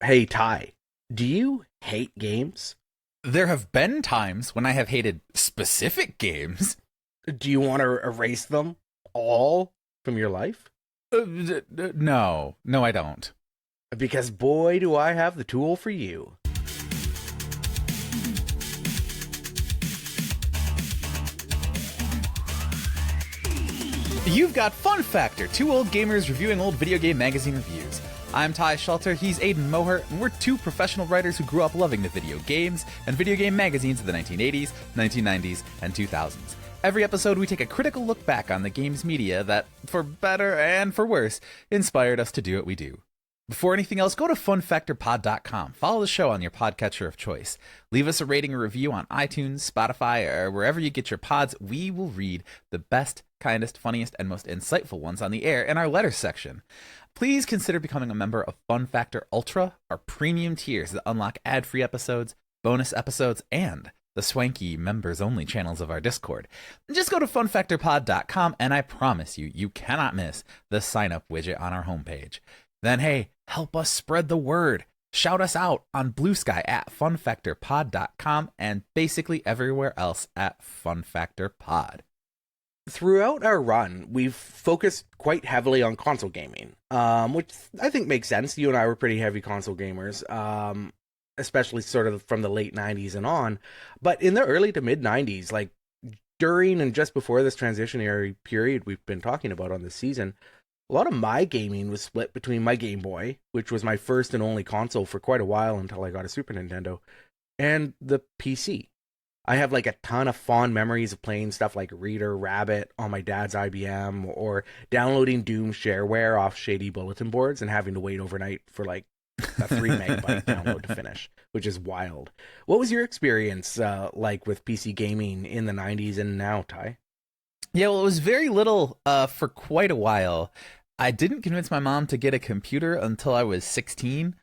Hey, Ty, do you hate games? There have been times when I have hated specific games. Do you want to erase them all from your life? No, I don't. Because boy, do I have the tool for you. You've got FunFactor, two old gamers reviewing old video game magazine reviews. I'm Ty Shelter, he's Aidan Moher, and we're two professional writers who grew up loving the video games and video game magazines of the 1980s, 1990s, and 2000s. Every episode, we take a critical look back on the games media that, for better and for worse, inspired us to do what we do. Before anything else, go to funfactorpod.com. Follow the show on your podcatcher of choice. Leave us a rating or review on iTunes, Spotify, or wherever you get your pods. We will read the best, kindest, funniest, and most insightful ones on the air in our letters section. Please consider becoming a member of Fun Factor Ultra, our premium tiers that unlock ad-free episodes, bonus episodes, and the swanky members-only channels of our Discord. Just go to funfactorpod.com, and I promise you, you cannot miss the sign-up widget on our homepage. Then, hey, help us spread the word. Shout us out on Blue Sky at funfactorpod.com and basically everywhere else at funfactorpod. Throughout our run, we've focused quite heavily on console gaming, which I think makes sense. You and I were pretty heavy console gamers, especially sort of from the late 90s and on. But in the early to mid 90s, like during and just before this transitionary period we've been talking about on this season, a lot of my gaming was split between my Game Boy, which was my first and only console for quite a while until I got a Super Nintendo, and the PC. I have like a ton of fond memories of playing stuff like Reader Rabbit on my dad's IBM or downloading Doom shareware off shady bulletin boards and having to wait overnight for like a 3 megabyte download to finish, which is wild. What was your experience like with PC gaming in the 90s and now, Ty? Yeah, well, it was very little for quite a while. I didn't convince my mom to get a computer until I was 16,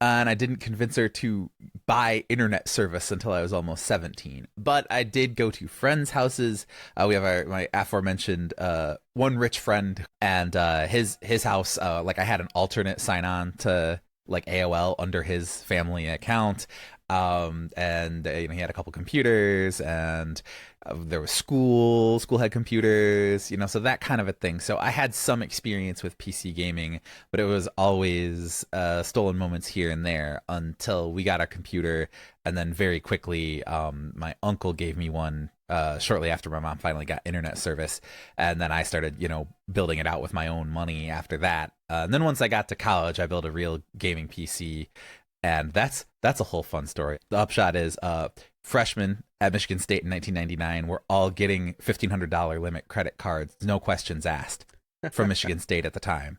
and I didn't convince her to buy internet service until I was almost 17. But I did go to friends' houses. We have my aforementioned one rich friend, and his house. Like I had an alternate sign on to like AOL under his family account, and he had a couple computers and. There was school had computers, so that kind of a thing. So I had some experience with PC gaming, but it was always stolen moments here and there until we got our computer. And then very quickly, my uncle gave me one shortly after my mom finally got internet service. And then I started, building it out with my own money after that. And then once I got to college, I built a real gaming PC. And that's a whole fun story. The upshot is freshmen at Michigan State in 1999 were all getting $1,500 limit credit cards, no questions asked, from Michigan State at the time.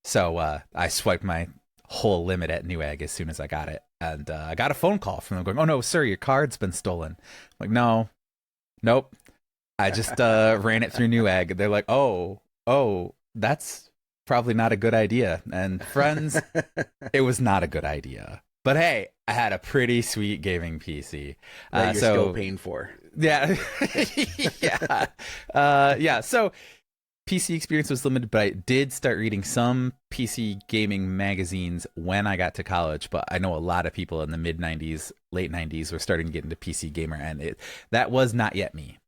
So I swiped my whole limit at Newegg as soon as I got it. And I got a phone call from them going, "Oh, no, sir, your card's been stolen." I'm like, "No, nope. I just ran it through Newegg." They're like, oh, that's probably not a good idea. And friends, it was not a good idea. But hey, I had a pretty sweet gaming PC. That you're still paying for. Yeah. Yeah. So PC experience was limited, but I did start reading some PC gaming magazines when I got to college. But I know a lot of people in the mid 90s, late 90s were starting to get into PC gamer, and that was not yet me.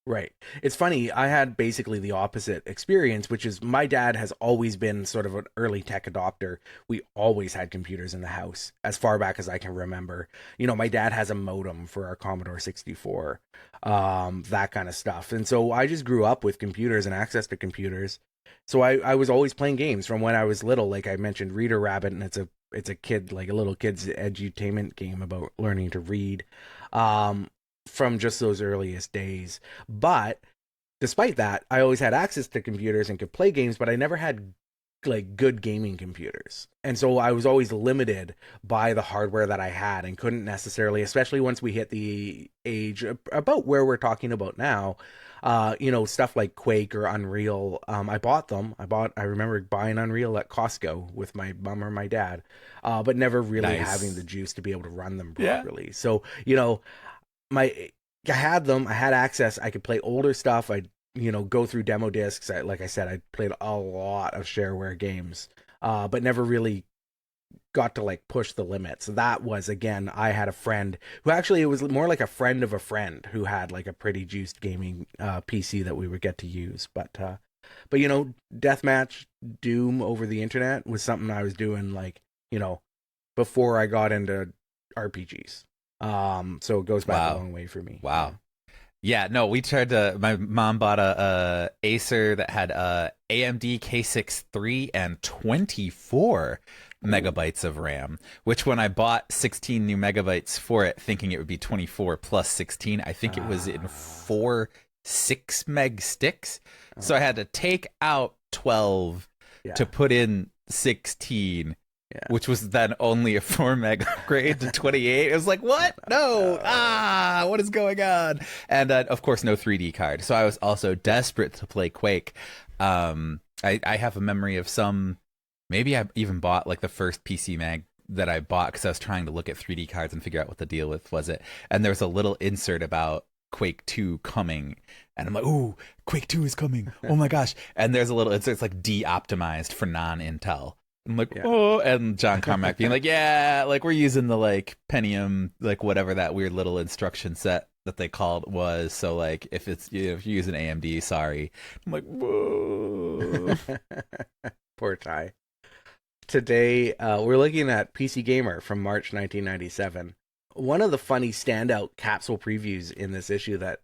Right. It's funny. I had basically the opposite experience, which is my dad has always been sort of an early tech adopter. We always had computers in the house as far back as I can remember. My dad has a modem for our Commodore 64, that kind of stuff. And so I just grew up with computers and access to computers. So I was always playing games from when I was little. Like I mentioned, Reader Rabbit, and it's a kid, like a little kid's edutainment game about learning to read. From just those earliest days. But despite that, I always had access to computers and could play games, but I never had like good gaming computers. And so I was always limited by the hardware that I had and couldn't necessarily, especially once we hit the age about where we're talking about now, stuff like Quake or Unreal. I bought them. I remember buying Unreal at Costco with my mom or my dad, but never really having the juice to be able to run them properly. Yeah. So, I had them. I had access. I could play older stuff. I'd go through demo discs. Like I said, I played a lot of shareware games, but never really got to like push the limits. That was, again, I had a friend who actually, it was more like a friend of a friend who had like a pretty juiced gaming PC that we would get to use. But you know, deathmatch Doom over the internet was something I was doing, like, you know, before I got into RPGs. So it goes back a long way for me. Wow. Yeah, no, we tried to. My mom bought a Acer that had AMD K6 and 24 megabytes of RAM. Which, when I bought 16 new megabytes for it, thinking it would be 24 plus 16, I think it was in 4 6 meg sticks. So I had to take out 12 to put in 16. Yeah. Which was then only a 4 meg upgrade to 28. It was like, what? No. What is going on? And of course, no 3D card. So I was also desperate to play Quake. I have a memory of maybe I even bought like the first PC mag that I bought because I was trying to look at 3D cards and figure out what the deal with was it. And there was a little insert about Quake 2 coming. And I'm like, ooh, Quake 2 is coming. Oh my gosh. And there's a little insert, it's like de-optimized for non-Intel. I'm like, oh, and John Carmack being like, yeah, like we're using the like Pentium, like whatever that weird little instruction set that they called was. So like, if it's if you're using AMD, sorry. I'm like, whoa. Poor Ty. Today, we're looking at PC Gamer from March 1997. One of the funny standout capsule previews in this issue that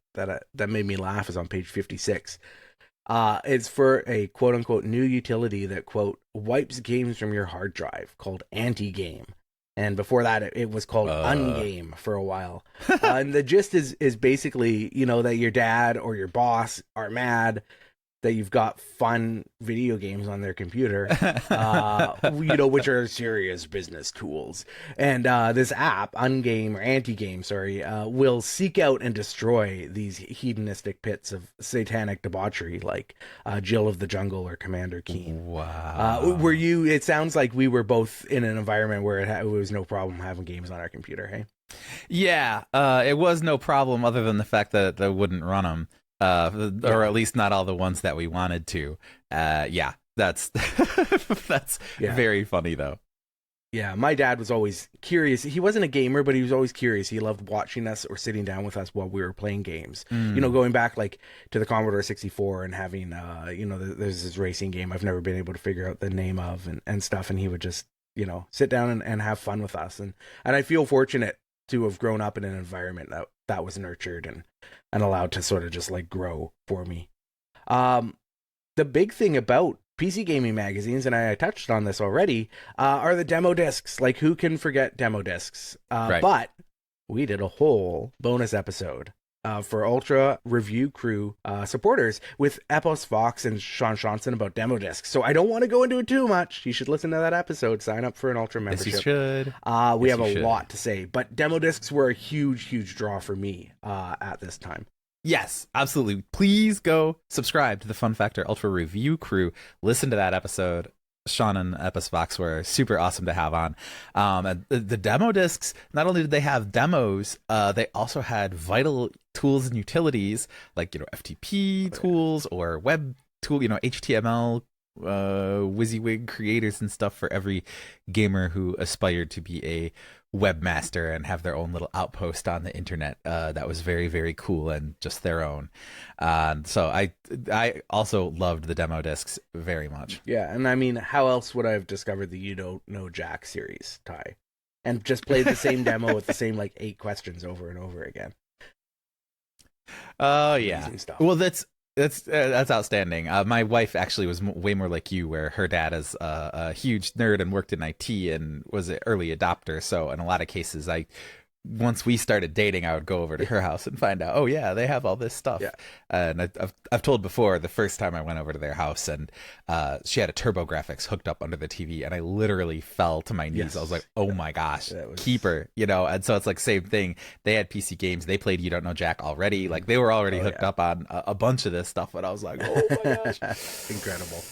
made me laugh is on page 56. It's for a quote-unquote new utility that, quote, wipes games from your hard drive, called anti-game. And before that, it was called ungame for a while. And the gist is basically, you know, that your dad or your boss are mad that you've got fun video games on their computer, you know, which are serious business tools. And this app, Ungame or Anti-Game, will seek out and destroy these hedonistic pits of satanic debauchery, like Jill of the Jungle or Commander Keen. Wow. It sounds like we were both in an environment where it was no problem having games on our computer, hey? Yeah, it was no problem other than the fact that they wouldn't run them. Or at least not all the ones that we wanted to. Yeah, that's very funny though. Yeah, my dad was always curious. He wasn't a gamer, but he was always curious. He loved watching us or sitting down with us while we were playing games. You know, going back like to the Commodore 64 and having, you know, there's this racing game I've never been able to figure out the name of and stuff. And he would just, you know, sit down and have fun with us. And I feel fortunate to have grown up in an environment that was nurtured and allowed to sort of just like grow for me. The big thing about PC gaming magazines, and I touched on this already, are the demo discs. Like, who can forget demo discs? Right. But we did a whole bonus episode for Ultra Review Crew supporters with Epos Fox and Sean Johnson about demo discs. So I don't want to go into it too much. You should listen to that episode. Sign up for an Ultra membership. Yes, you should. We have a lot to say. But demo discs were a huge, huge draw for me at this time. Yes, absolutely. Please go subscribe to the FunFactor Ultra Review Crew. Listen to that episode. Sean and Epos Fox were super awesome to have on. And the demo discs, not only did they have demos, they also had vital tools and utilities like, you know, FTP tools or web tool, you know, HTML, WYSIWYG creators and stuff for every gamer who aspired to be a webmaster and have their own little outpost on the internet. That was very, very cool and just their own. So I also loved the demo discs very much. Yeah, and I mean, how else would I have discovered the You Don't Know Jack series, Ty? And just played the same demo with the same like 8 questions over and over again. Oh yeah. Well, that's outstanding. My wife actually was way more like you, where her dad is a huge nerd and worked in IT and was an early adopter. So in a lot of cases, once we started dating, I would go over to her house and find out, oh yeah, they have all this stuff. Yeah. And I've told before, the first time I went over to their house and she had a TurboGrafx hooked up under the TV, and I literally fell to my knees. Yes. I was like, oh my gosh, keep her, you know. And so it's like same thing. They had PC games. They played You Don't Know Jack already. Like they were already hooked up on a bunch of this stuff. And I was like, oh my gosh, incredible.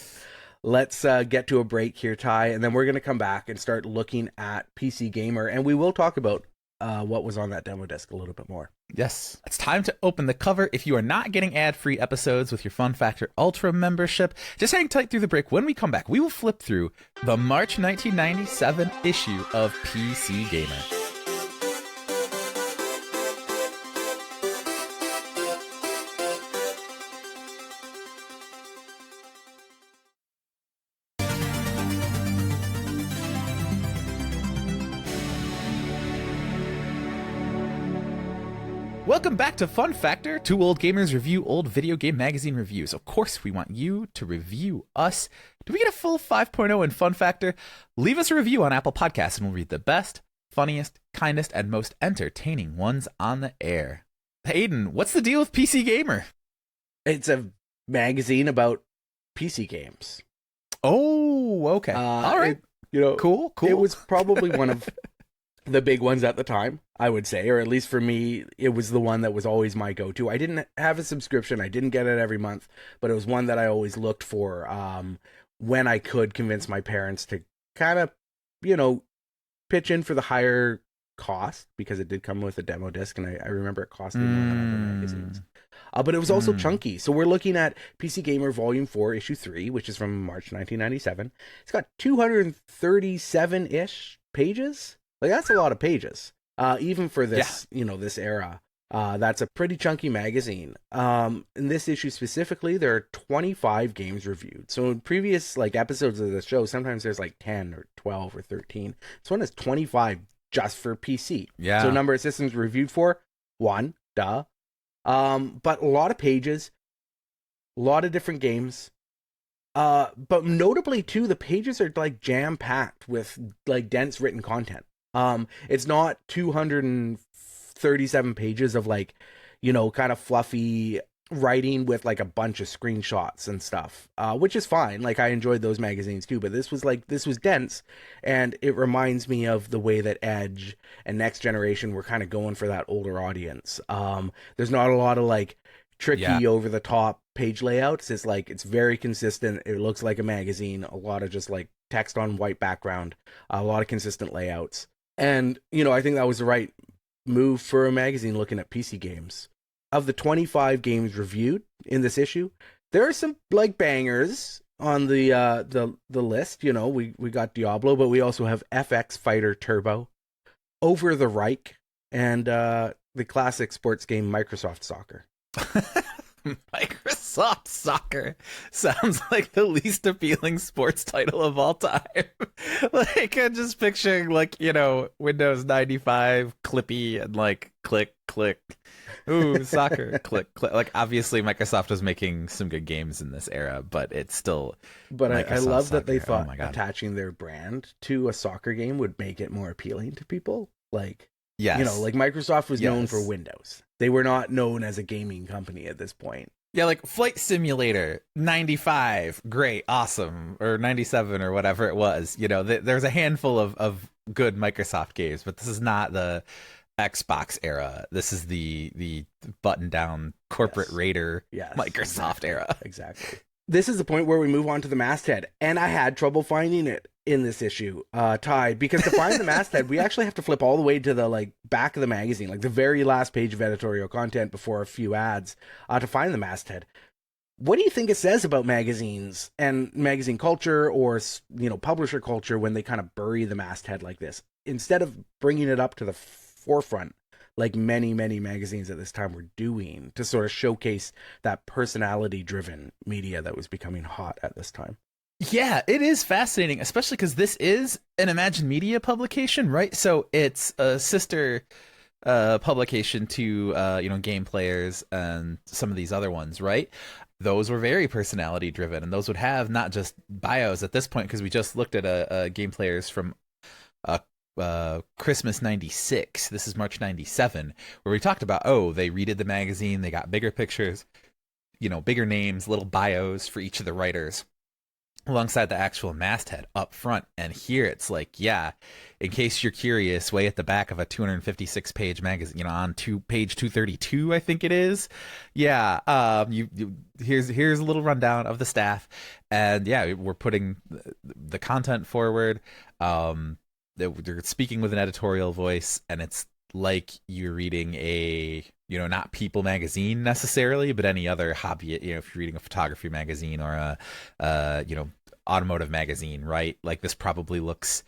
Let's get to a break here, Ty, and then we're going to come back and start looking at PC Gamer, and we will talk about what was on that demo disc a little bit more. Yes, it's time to open the cover. If you are not getting ad-free episodes with your FunFactor Ultra membership, just hang tight through the break. When we come back, we will flip through the March 1997 issue of PC Gamer. Welcome back to Fun Factor. Two old gamers review old video game magazine reviews. Of course, we want you to review us. Do we get a full 5.0 in Fun Factor? Leave us a review on Apple Podcasts and we'll read the best, funniest, kindest, and most entertaining ones on the air. Aidan, what's the deal with PC Gamer? It's a magazine about PC games. Oh, okay. All right. Cool. It was probably one of the big ones at the time, I would say, or at least for me, it was the one that was always my go-to. I didn't have a subscription. I didn't get it every month, but it was one that I always looked for when I could convince my parents to kind of, pitch in for the higher cost, because it did come with a demo disc, and I remember it costing more than other magazines. But it was also chunky. So we're looking at PC Gamer Volume 4, Issue 3, which is from March 1997. It's got 237-ish pages. Like, that's a lot of pages, even for this, this era. That's a pretty chunky magazine. In this issue specifically, there are 25 games reviewed. So in previous episodes of the show, sometimes there's 10 or 12 or 13. This one is 25 just for PC. Yeah. So number of systems reviewed for 1, duh. But a lot of pages, a lot of different games. But notably too, the pages are jam-packed with dense written content. It's not 237 pages of kind of fluffy writing with a bunch of screenshots and stuff, which is fine. I enjoyed those magazines too, but this was dense, and it reminds me of the way that Edge and Next Generation were kind of going for that older audience. There's not a lot of tricky over the top page layouts. It's very consistent. It looks like a magazine, a lot of just text on white background, a lot of consistent layouts. And, I think that was the right move for a magazine looking at PC games. Of the 25 games reviewed in this issue, there are some bangers on the list. We got Diablo, but we also have FX Fighter Turbo, Over the Reich, and the classic sports game Microsoft Soccer. Microsoft Soccer sounds like the least appealing sports title of all time. I'm just picturing Windows 95 Clippy and click click. Ooh, soccer click click. Obviously Microsoft was making some good games in this era, but it's still. But I love that they thought attaching their brand to a soccer game would make it more appealing to people. Yes. Microsoft was known for Windows. They were not known as a gaming company at this point. Yeah, Flight Simulator 95, great, awesome, or 97 or whatever it was. There's a handful of good Microsoft games, but this is not the Xbox era. This is the button-down corporate raider Microsoft era. Exactly. This is the point where we move on to the masthead, and I had trouble finding it in this issue, Ty, because to find the masthead, we actually have to flip all the way to the back of the magazine, the very last page of editorial content before a few ads, to find the masthead. What do you think it says about magazines and magazine culture, or publisher culture, when they kind of bury the masthead like this instead of bringing it up to the forefront, like many magazines at this time were doing, to sort of showcase that personality-driven media that was becoming hot at this time? Yeah, it is fascinating, especially because this is an Imagine Media publication, right? So it's a sister publication to Game Players and some of these other ones, right? Those were very personality driven, and those would have not just bios at this point, because we just looked at a Game Players from Christmas 96. This is March 97, where we talked about, they redid the magazine, they got bigger pictures, bigger names, little bios for each of the writers alongside the actual masthead up front. And here it's in case you're curious, way at the back of a 256 page magazine, on page 232, I think it is. Yeah. Here's a little rundown of the staff, and we're putting the content forward. They're speaking with an editorial voice, and it's like you're reading a not People magazine necessarily, but any other hobby, if you're reading a photography magazine or a automotive magazine, right? Like this probably looks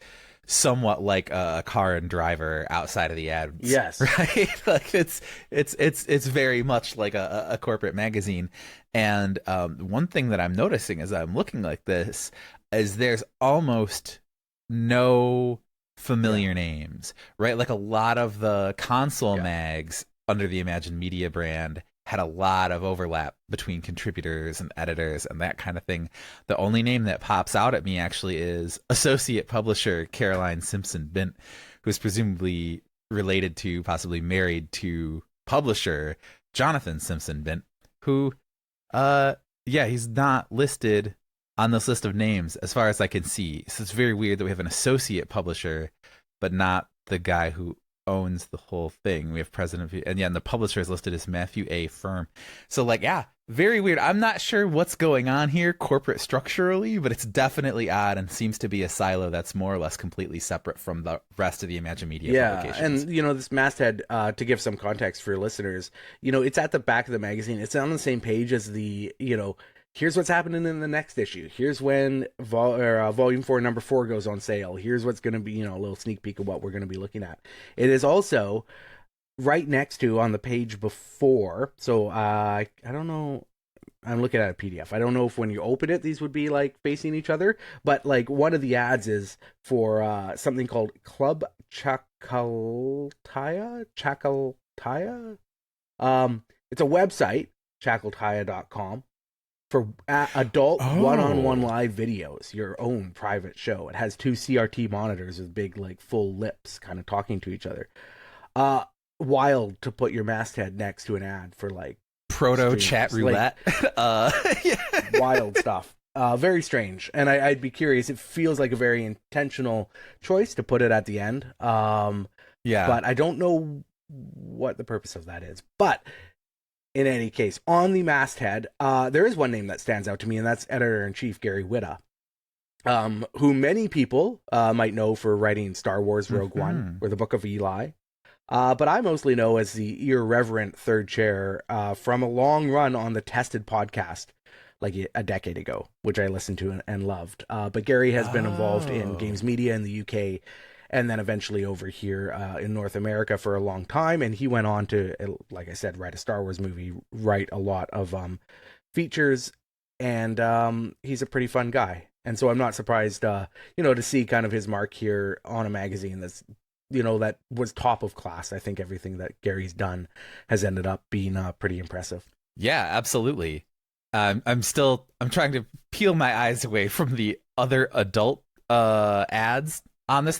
somewhat like a car and driver outside of the ads, Yes. right? Like it's very much like a corporate magazine. And one thing that I'm noticing as I'm looking like this is there's almost no familiar names, right? Like a lot of the console mags under the Imagine Media brand had a lot of overlap between contributors and editors and that kind of thing. The only name that pops out at me actually is associate publisher Caroline Simpson Bint, who's presumably related to, possibly married to, publisher Jonathan Simpson Bint, who he's not listed on this list of names as far as I can see. So it's very weird that we have an associate publisher but not the guy who owns the whole thing. We have president of, and the publisher is listed as Matthew A. Firm. So very weird. I'm not sure what's going on here corporate structurally, but it's definitely odd and seems to be a silo that's more or less completely separate from the rest of the Imagine Media publications. And this masthead, to give some context for listeners, it's at the back of the magazine. It's on the same page as the, here's what's happening in the next issue. Here's when Volume 4, Number 4 goes on sale. Here's what's going to be, a little sneak peek of what we're going to be looking at. It is also right next to, on the page before. So I don't know. I'm looking at a PDF. I don't know if when you open it, these would be facing each other. But one of the ads is for something called Club Chacaltaya. It's a website, chacaltaya.com. For adult one-on-one live videos, your own private show. It has 2 CRT monitors with big, full lips kind of talking to each other. Wild to put your masthead next to an ad for, proto chat roulette. Wild stuff. Very strange. And I'd be curious. It feels like a very intentional choice to put it at the end. But I don't know what the purpose of that is. But in any case, on the masthead, there is one name that stands out to me, and that's Editor-in-Chief Gary Whitta, who many people might know for writing Star Wars Rogue One or the Book of Eli. But I mostly know as the irreverent third chair from a long run on the Tested podcast a decade ago, which I listened to and loved. But Gary has been involved in games media in the UK and then eventually over here in North America for a long time. And he went on to, like I said, write a Star Wars movie, write a lot of features, and he's a pretty fun guy. And so I'm not surprised, to see kind of his mark here on a magazine that's, that was top of class. I think everything that Gary's done has ended up being pretty impressive. Yeah, absolutely. I'm trying to peel my eyes away from the other adult ads on this.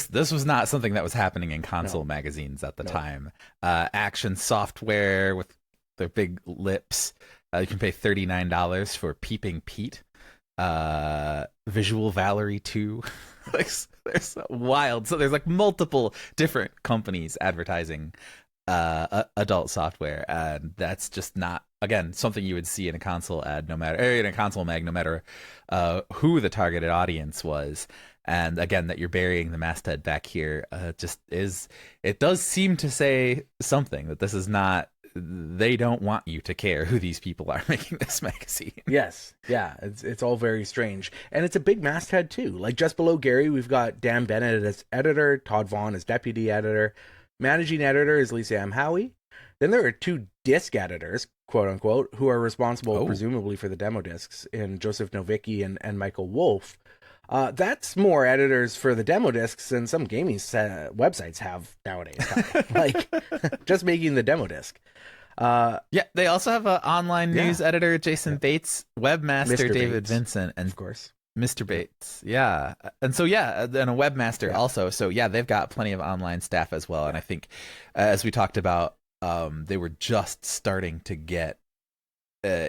This was not something that was happening in console magazines at the time. Action Software with their big lips. You can pay $39 for Peeping Pete. Visual Valerie 2. There's wild. So there's multiple different companies advertising adult software, and that's just not, again, something you would see in a console ad, no matter who the targeted audience was. And again, that you're burying the masthead back here it does seem to say something, that this is not, they don't want you to care who these people are making this magazine. Yes. Yeah. It's all very strange. And it's a big masthead too. Just below Gary, we've got Dan Bennett as editor, Todd Vaughn as deputy editor, managing editor is Lisa M. Howie. Then there are 2 disc editors, quote unquote, who are responsible presumably for the demo discs, in Joseph Novicki and Michael Wolf. That's more editors for the demo discs than some gaming websites have nowadays. Just making the demo disc. They also have an online news editor, Jason Bates, webmaster Mr. David Bates, Vincent, and of course Mr. Bates. Yeah. And so, and a webmaster also. So, they've got plenty of online staff as well. And I think, as we talked about, they were just starting to get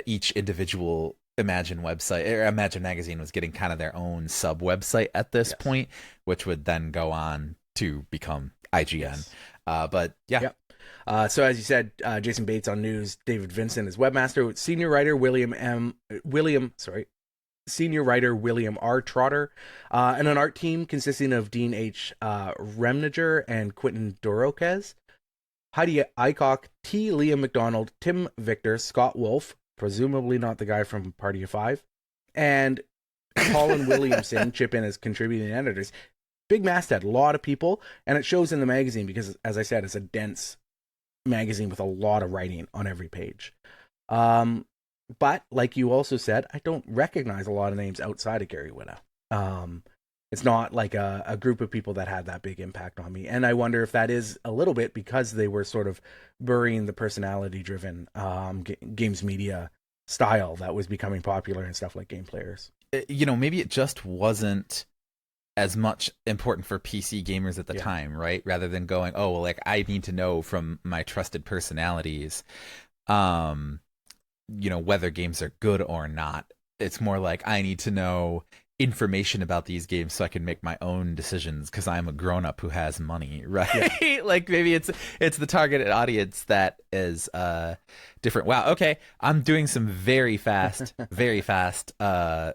each individual Imagine website, or Imagine magazine was getting kind of their own sub website at this point, which would then go on to become IGN. So as you said, Jason Bates on news, David Vincent is webmaster, senior writer senior writer William R. Trotter, and an art team consisting of Dean H. Remninger and Quentin Doroquez. Heidi Aycock, T. Liam McDonald, Tim Victor, Scott Wolf, presumably not the guy from Party of Five, and Colin Williamson chip in as contributing editors. Big masthead, a lot of people, and it shows in the magazine because, as I said, it's a dense magazine with a lot of writing on every page. But like you also said, I don't recognize a lot of names outside of Gary Whitta. It's not like a group of people that had that big impact on me. And I wonder if that is a little bit because they were sort of burying the personality-driven games media style that was becoming popular and stuff like Game Players. Maybe it just wasn't as much important for PC gamers at the time, right? Rather than going, oh, well, like I need to know from my trusted personalities, whether games are good or not. It's more like I need to know information about these games so I can make my own decisions because I'm a grown-up who has money, right? Yeah. Like maybe it's the targeted audience that is different. Wow, okay. I'm doing some very fast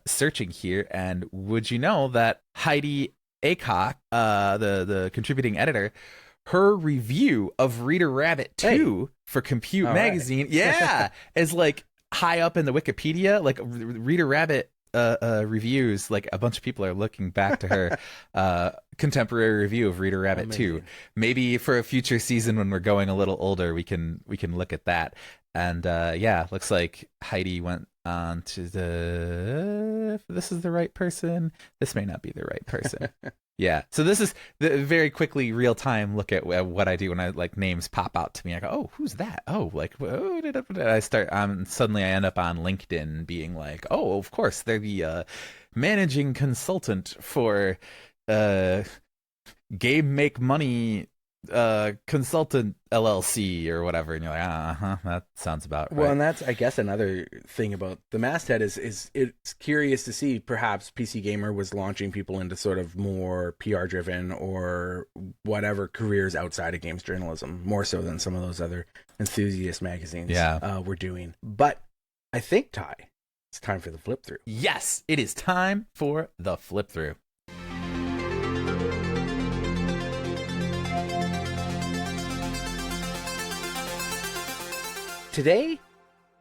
searching here, and would you know that Heidi Aycock, the contributing editor, her review of Reader Rabbit 2 for Compute Magazine, is like high up in the Wikipedia. Like Reader Rabbit reviews, like a bunch of people are looking back to her contemporary review of Reader Rabbit 2. Maybe for a future season when we're going a little older, we can look at that. And looks like Heidi went on to if this is the right person. This may not be the right person. Yeah. So this is the very quickly real time look at what I do when I like names pop out to me. I go, oh, who's that? Oh, like, oh, I start. Suddenly I end up on LinkedIn being like, oh, of course, they're the managing consultant for Game Make Money Consultant LLC or whatever, and you're like, that sounds about right. Well, and that's, I guess, another thing about the masthead is it's curious to see perhaps PC Gamer was launching people into sort of more PR driven or whatever careers outside of games journalism, more so than some of those other enthusiast magazines were doing. But I think, Ty, it's time for the flip through. Yes, it is time for the flip through. Today,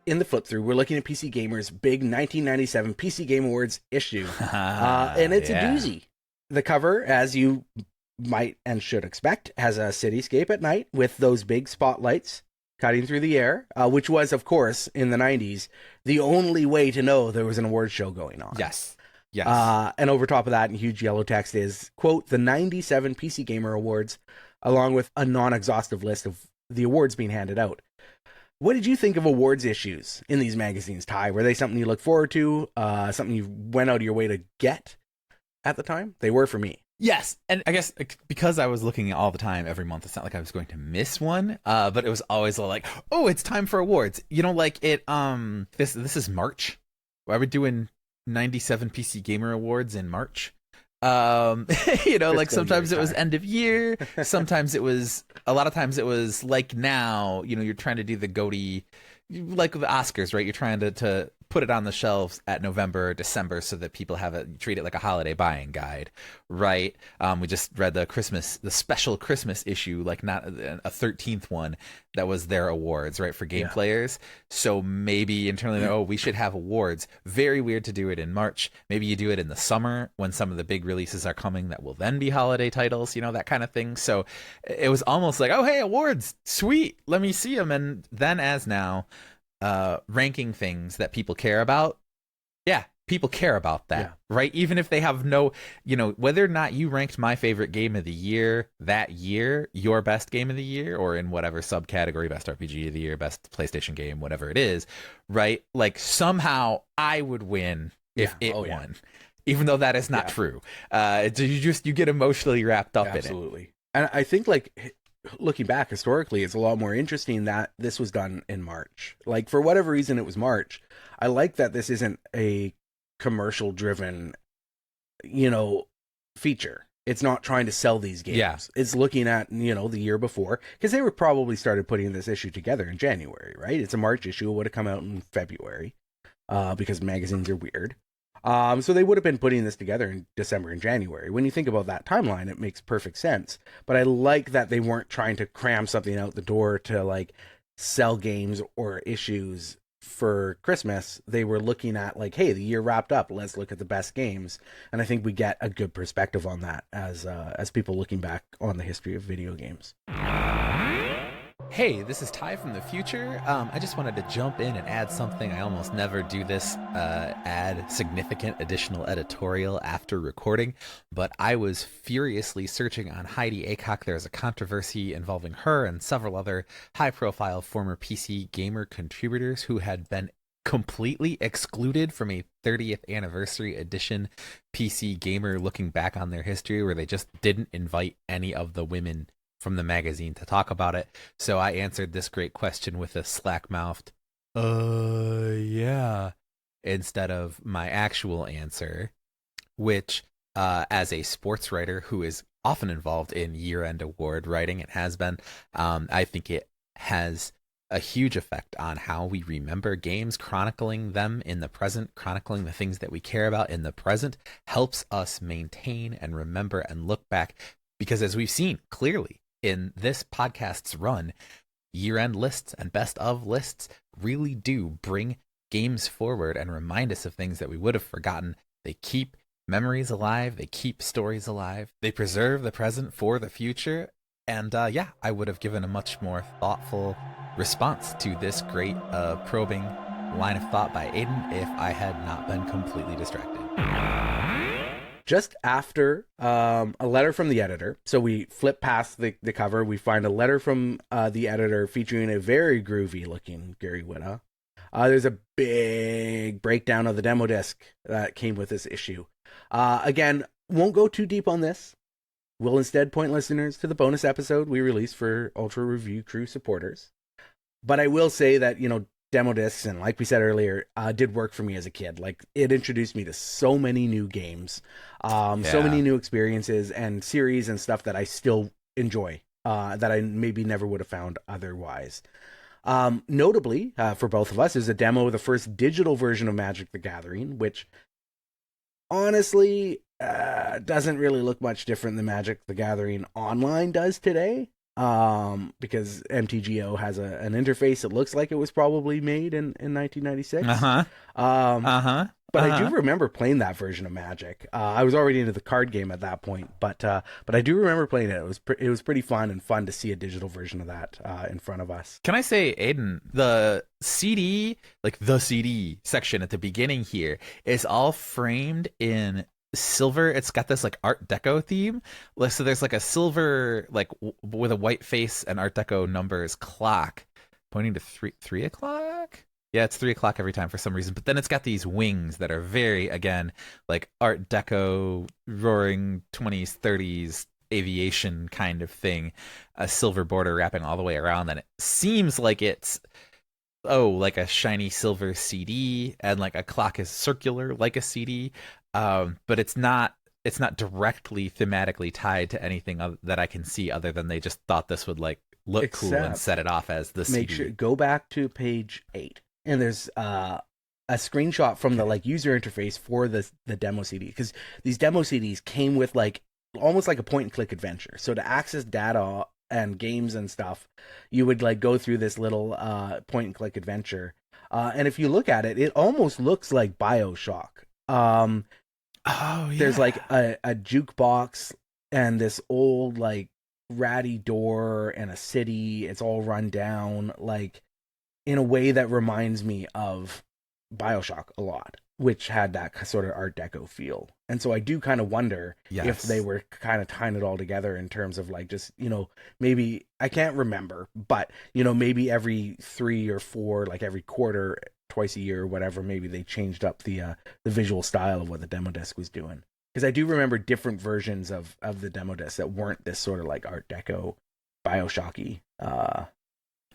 in the flip through, we're looking at PC Gamer's big 1997 PC Game Awards issue, and it's a doozy. The cover, as you might and should expect, has a cityscape at night with those big spotlights cutting through the air, which was, of course, in the 90s, the only way to know there was an award show going on. Yes. And over top of that, in huge yellow text is, quote, the 97 PC Gamer Awards, along with a non-exhaustive list of the awards being handed out. What did you think of awards issues in these magazines, Ty? Were they something you look forward to? Something you went out of your way to get at the time? They were for me. Yes, and I guess because I was looking all the time every month, it's not like I was going to miss one. But it was always like, oh, it's time for awards. Like it. This is March. Why are we doing 97 PC Gamer Awards in March? Like sometimes it was end of year, sometimes it was, a lot of times it was like now, you're trying to do the GOTY, like the Oscars, right? You're trying to put it on the shelves at November or December so that people treat it like a holiday buying guide, right? We just read the special Christmas issue, like not a 13th one that was their awards, right, for game players. So maybe internally, we should have awards. Very weird to do it in March. Maybe you do it in the summer when some of the big releases are coming that will then be holiday titles, that kind of thing. So it was almost like, oh, hey, awards, sweet, let me see them. And then as now, ranking things that people care about. Yeah, people care about that, right? Even if they have no, whether or not you ranked my favorite game of the year that year, your best game of the year, or in whatever subcategory, best RPG of the year, best PlayStation game, whatever it is, right? Like somehow I would win if it won, even though that is not true. You get emotionally wrapped up in it. Absolutely. And I think looking back historically, it's a lot more interesting that this was done in March. Like, for whatever reason, it was March. I like that this isn't a commercial driven, feature. It's not trying to sell these games. Yeah. It's looking at, the year before, because they were probably started putting this issue together in January, right? It's a March issue. It would have come out in February, because magazines are weird. So they would have been putting this together in December and January. When you think about that timeline, it makes perfect sense. But I like that they weren't trying to cram something out the door to like sell games or issues for Christmas. They were looking at like, hey, the year wrapped up. Let's look at the best games. And I think we get a good perspective on that as people looking back on the history of video games. Hey, this is Ty from the future. I just wanted to jump in and add something. I almost never do this, add significant additional editorial after recording, but I was furiously searching on Heidi Acock. There's a controversy involving her and several other high-profile former PC gamer contributors who had been completely excluded from a 30th anniversary edition PC gamer looking back on their history, where they just didn't invite any of the women from the magazine to talk about it. So I answered this great question with a slack-mouthed, yeah, instead of my actual answer, which, as a sports writer who is often involved in year-end award writing, it has been, I think it has a huge effect on how we remember games. Chronicling them in the present, chronicling the things that we care about in the present, helps us maintain and remember and look back. Because as we've seen clearly in this podcast's run, year-end lists and best of lists really do bring games forward and remind us of things that we would have forgotten. They keep memories alive. They keep stories alive. They preserve the present for the future. And yeah, I would have given a much more thoughtful response to this great probing line of thought by Aidan if I had not been completely distracted. Just after a letter from the editor. So we flip past the cover. We find a letter from the editor featuring a very groovy looking Gary Whitta. There's a big breakdown of the demo disc that came with this issue. Again, won't go too deep on this. We'll instead point listeners to the bonus episode we released for Ultra Review Crew supporters. But I will say that, demo discs, and like we said earlier, did work for me as a kid. Like, it introduced me to so many new games, so many new experiences and series and stuff that I still enjoy, that I maybe never would have found otherwise. Notably, for both of us, is a demo of the first digital version of Magic the Gathering, which honestly doesn't really look much different than Magic the Gathering Online does today. Because MTGO has an interface that looks like it was probably made in 1996. But I do remember playing that version of Magic. I was already into the card game at that point, but I do remember playing it. It was pretty fun to see a digital version of that in front of us. Can I say, Aidan, the CD, like the CD section at the beginning here, is all framed in silver. It's got this like Art Deco theme. So there's like a silver, like with a white face and Art Deco numbers clock pointing to three o'clock. Yeah, it's 3 o'clock every time for some reason. But then it's got these wings that are very, again, like Art Deco, roaring 20s, 30s aviation kind of thing. A silver border wrapping all the way around. And it seems like it's, like a shiny silver CD, and like a clock is circular like a CD. But it's not directly thematically tied to anything that I can see, other than they just thought this would like look cool and set it off as the CD. Make sure go back to page 8, and there's a screenshot from the like user interface for the demo CD, because these demo CDs came with like almost like a point and click adventure. So to access data and games and stuff, you would like go through this little point and click adventure. And if you look at it, it almost looks like BioShock. There's like a jukebox and this old like ratty door and a city. It's all run down, like in a way that reminds me of BioShock a lot, which had that sort of Art Deco feel. And so I do kind of wonder if they were kind of tying it all together in terms of like just, maybe, I can't remember, but, maybe every 3 or 4, like every quarter, twice a year or whatever, maybe they changed up the visual style of what the demo disc was doing. Because I do remember different versions of the demo disc that weren't this sort of like Art Deco, BioShocky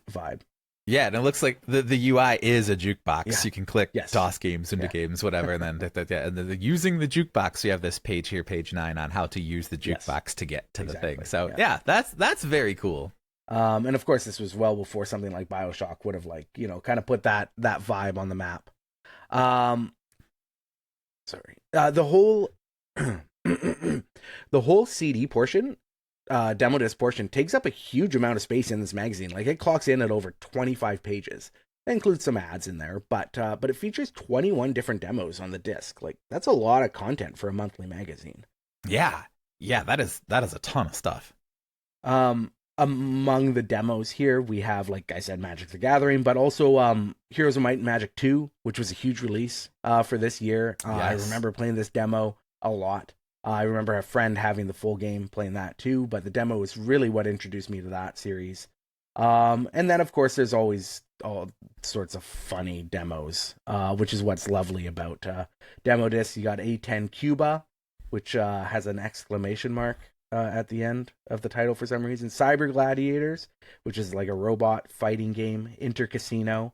vibe. Yeah, and it looks like the UI is a jukebox. Yeah. You can click DOS games into games, whatever, and then using the jukebox, you have this page here, page 9, on how to use the jukebox to get to the thing. So yeah, that's very cool. And of course, this was well before something like BioShock would have like kind of put that vibe on the map. sorry. The whole the whole CD portion, demo disc portion, takes up a huge amount of space in this magazine. Like it clocks in at over 25 pages. That includes some ads in there, but it features 21 different demos on the disc. Like that's a lot of content for a monthly magazine. Yeah, that is a ton of stuff. Among the demos here, we have, like I said, Magic the Gathering, but also Heroes of Might and Magic 2, which was a huge release for this year. Yes. I remember playing this demo a lot. I remember a friend having the full game, playing that too, but the demo was really what introduced me to that series. And then, of course, there's always all sorts of funny demos, which is what's lovely about demo discs. You got A10 Cuba, which has an exclamation mark at the end of the title for some reason. Cyber Gladiators, which is like a robot fighting game. Inter Casino.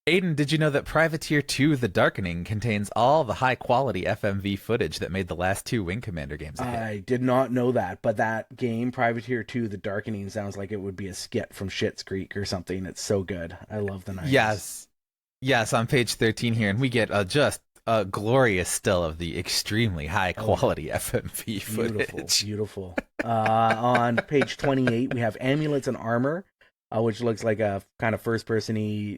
Aidan, did you know that Privateer 2 The Darkening contains all the high-quality FMV footage that made the last two Wing Commander games a hit? I did not know that, but that game, Privateer 2 The Darkening, sounds like it would be a skit from Schitt's Creek or something. It's so good. I love the 90s. Yes, on page 13 here, and we get just a glorious still of the extremely high-quality FMV footage. Beautiful. On page 28, we have Amulets and Armor, which looks like a kind of first-person-y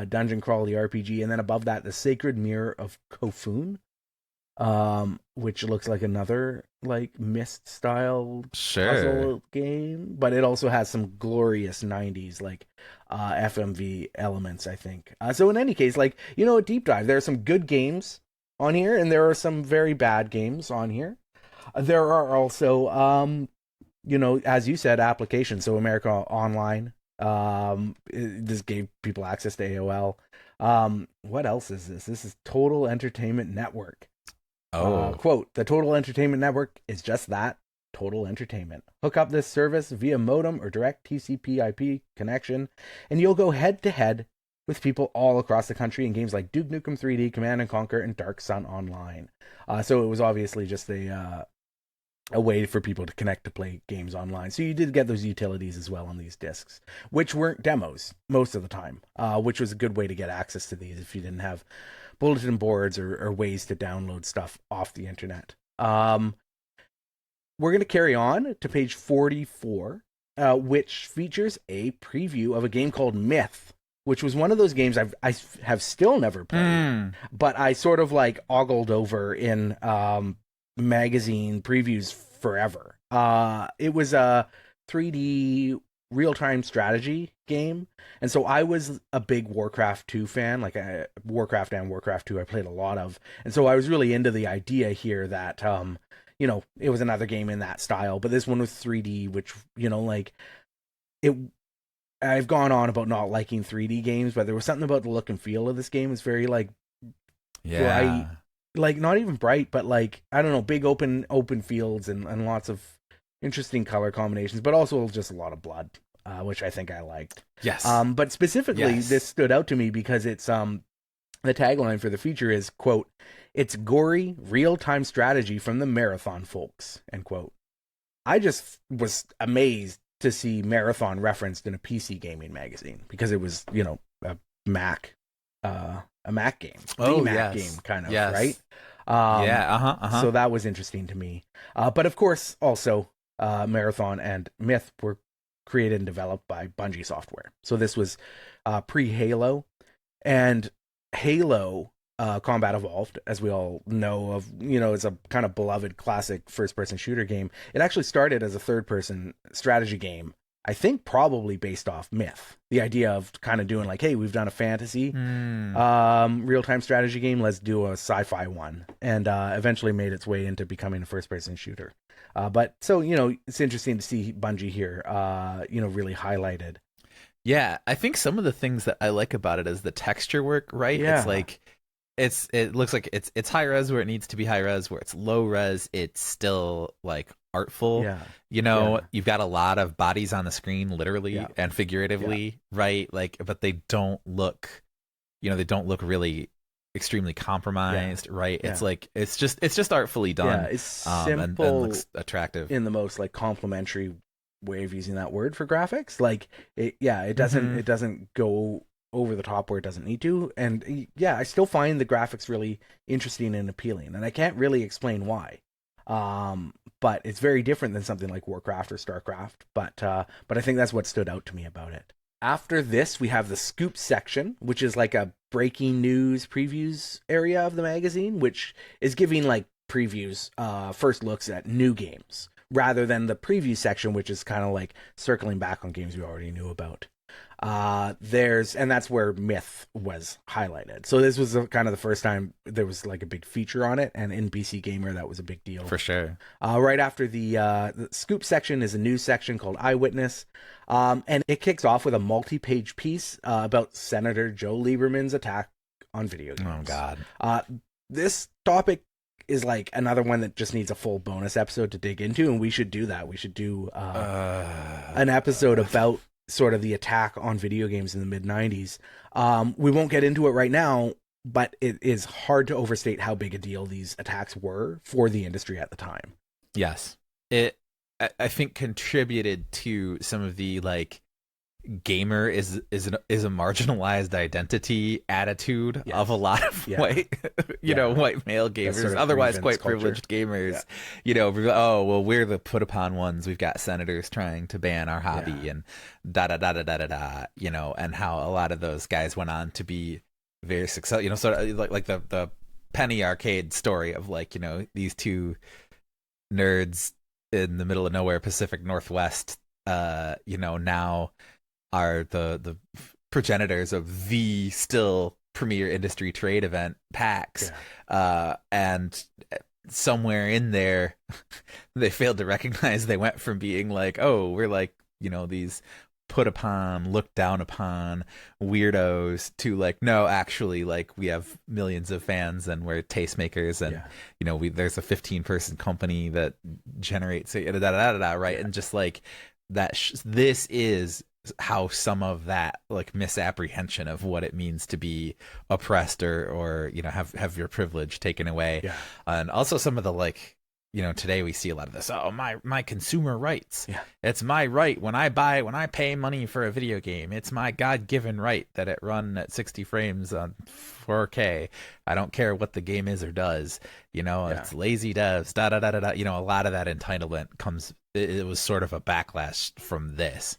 dungeon crawly RPG. And then above that, the Sacred Mirror of Kofun, which looks like another like Myst-style puzzle game. But it also has some glorious 90s like FMV elements, I think. So in any case, like, you know, a deep dive. There are some good games on here, and there are some very bad games on here. There are also, you know, as you said, applications. So America Online. This gave people access to AOL. What else is this? This is Total Entertainment Network. Quote, the Total Entertainment Network is just that, total entertainment. Hook up this service via modem or direct TCP/IP connection, and you'll go head-to-head with people all across the country in games like Duke Nukem 3D, Command & Conquer, and Dark Sun Online. So it was obviously just a way for people to connect to play games online. So you did get those utilities as well on these discs, which weren't demos most of the time, which was a good way to get access to these if you didn't have bulletin boards or ways to download stuff off the internet. We're going to carry on to page 44, which features a preview of a game called Myth, which was one of those games I have still never played, but I sort of like ogled over in magazine previews forever. It was a 3D real-time strategy game, and so I was a big Warcraft 2 fan, like Warcraft and Warcraft 2 I played a lot of, and so I was really into the idea here that you know, it was another game in that style, but this one was 3D, which, you know, like it, I've gone on about not liking 3D games, but there was something about the look and feel of this game. It's very like bright, like not even bright, but like, I don't know, big open fields and lots of interesting color combinations, but also just a lot of blood, which I think I liked. Yes. But specifically, this stood out to me because it's the tagline for the feature is, quote, "It's gory real-time strategy from the Marathon folks," end quote. I just was amazed to see Marathon referenced in a PC gaming magazine because it was, you know, a Mac game, Mac game kind of, right? So that was interesting to me. But of course, also Marathon and Myth were created and developed by Bungie Software. So this was pre-Halo, and Halo Combat Evolved, as we all know of, you know, it's a kind of beloved classic first-person shooter game. It actually started as a third-person strategy game, I think probably based off Myth. The idea of kind of doing like, hey, we've done a fantasy real-time strategy game, let's do a sci-fi one, and eventually made its way into becoming a first-person shooter. But so, you know, it's interesting to see Bungie here, you know, really highlighted. Yeah, I think some of the things that I like about it is the texture work, right? Yeah. It's like it looks like it's high res where it needs to be high res, where it's low res, it's still like artful. Yeah. You know, you've got a lot of bodies on the screen, literally and figuratively, right? Like, but they don't look, you know, they don't look really extremely compromised, right? Yeah. It's like it's just artfully done. Yeah, it's simple and looks attractive in the most like complimentary way of using that word for graphics. Like it doesn't go over the top where it doesn't need to. And yeah, I still find the graphics really interesting and appealing, and I can't really explain why. But it's very different than something like Warcraft or Starcraft. But I think that's what stood out to me about it. After this, we have the scoop section, which is like a breaking news previews area of the magazine, which is giving like previews, first looks at new games, rather than the preview section, which is kind of like circling back on games we already knew about. And that's where Myth was highlighted. So this was kind of the first time there was like a big feature on it, and in BC Gamer that was a big deal For sure. Right after the scoop section is a news section called Eyewitness, and it kicks off with a multi-page piece about Senator Joe Lieberman's attack on video games. Oh God. This topic is like another one that just needs a full bonus episode to dig into, and we should do that. We should do an episode about sort of the attack on video games in the mid 90s. We won't get into it right now, but it is hard to overstate how big a deal these attacks were for the industry at the time. Yes. I think contributed to some of the like gamer is a marginalized identity attitude of a lot of white white male gamers, sort of otherwise quite privileged gamers. Oh well, we're the put upon ones. We've got senators trying to ban our hobby and da da da da da da da. And how a lot of those guys went on to be very successful. Sort of like the Penny Arcade story of like these two nerds in the middle of nowhere, Pacific Northwest. Now are the progenitors of the still premier industry trade event, PAX. And somewhere in there, they failed to recognize they went from being like, oh, we're like, these put upon, looked down upon weirdos to like, no, actually, like we have millions of fans and we're tastemakers and, there's a 15-person company that generates right? And just like that, this is how some of that like misapprehension of what it means to be oppressed or have your privilege taken away, and also some of the like today we see a lot of this, my consumer rights, it's my right when I pay money for a video game, it's my god-given right that it run at 60 frames on 4K. I don't care what the game is or does, it's lazy devs, da da da da da. A lot of that entitlement it was sort of a backlash from this.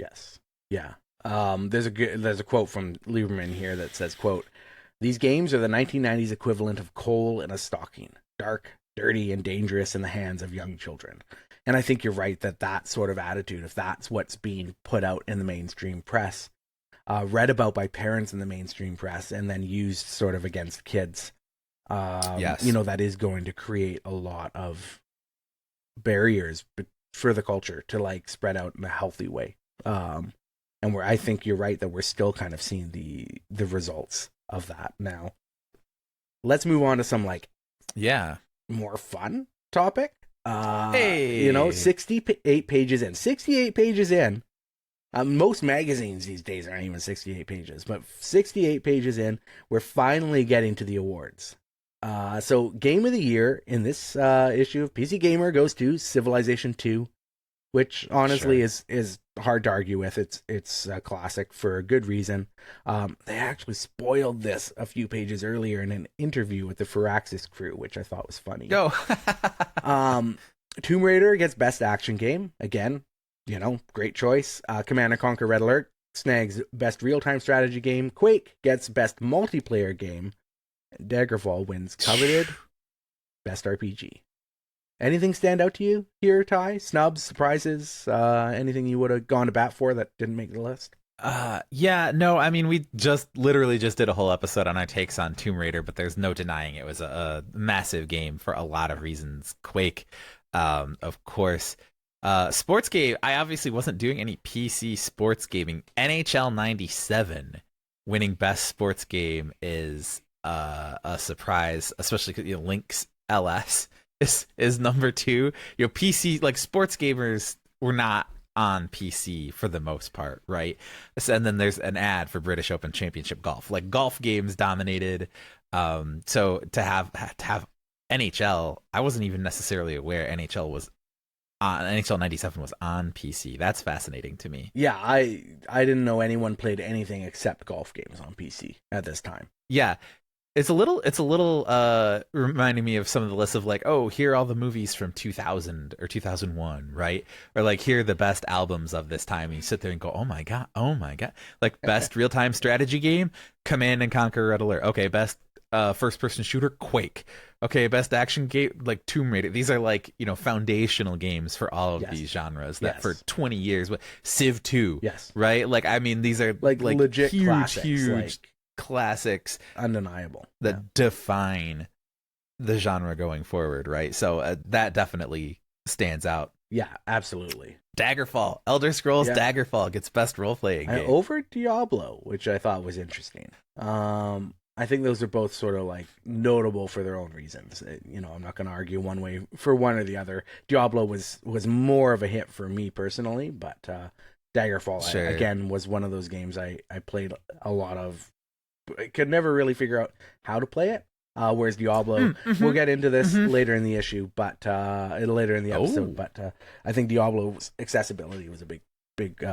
Yeah. There's a quote from Lieberman here that says, quote, "These games are the 1990s equivalent of coal in a stocking, dark, dirty, and dangerous in the hands of young children." And I think you're right that sort of attitude, if that's what's being put out in the mainstream press, read about by parents in the mainstream press, and then used sort of against kids, that is going to create a lot of barriers for the culture to like spread out in a healthy way. And where I think you're right that we're still kind of seeing the results of that now. Let's move on to some like more fun topic. 68 pages in. 68 pages in. Most magazines these days aren't even 68 pages, but 68 pages in, we're finally getting to the awards. So Game of the Year in this issue of PC Gamer goes to Civilization 2. Which honestly is hard to argue with. It's a classic for a good reason. They actually spoiled this a few pages earlier in an interview with the Firaxis crew, which I thought was funny. Tomb Raider gets Best Action Game. Again, great choice. Command & Conquer Red Alert snags Best Real-Time Strategy Game. Quake gets Best Multiplayer Game. Daggerfall wins coveted Best RPG. Anything stand out to you here, Ty? Snubs, surprises, anything you would have gone to bat for that didn't make the list? No, I mean, we literally just did a whole episode on our takes on Tomb Raider, but there's no denying it was a massive game for a lot of reasons. Quake, of course. Sports game, I obviously wasn't doing any PC sports gaming. NHL 97 winning Best Sports Game is a surprise, especially because Link's LS is number 2. PC, like sports gamers were not on PC for the most part, right? And then there's an ad for British Open Championship golf. Like golf games dominated. So to have NHL, I wasn't even necessarily aware NHL was NHL 97 was on PC. That's fascinating to me. Yeah, I didn't know anyone played anything except golf games on PC at this time. Yeah, it's a little reminding me of some of the lists of like, oh, here are all the movies from 2000 or 2001, right? Or like, here are the best albums of this time. And you sit there and go, oh my god, like best real time strategy game, Command and Conquer: Red Alert. Okay, best first person shooter, Quake. Okay, best action game, like Tomb Raider. These are like, foundational games for all of Yes. these genres that Yes. for 20 years. Civ 2, Yes. right? Like, I mean, these are Like legit huge, classics, huge like classics undeniable. that define the genre going forward, right? So that definitely stands out. Yeah, absolutely. Daggerfall, Elder Scrolls Yeah. Daggerfall gets best role playing game. Over Diablo, which I thought was interesting. I think those are both sort of like notable for their own reasons. I'm not going to argue one way for one or the other. Diablo was more of a hit for me personally, but Daggerfall Sure. again was one of those games I played a lot of. I could never really figure out how to play it. Whereas Diablo, we'll get into this later in the issue, but later in the episode. But I think Diablo's accessibility was a big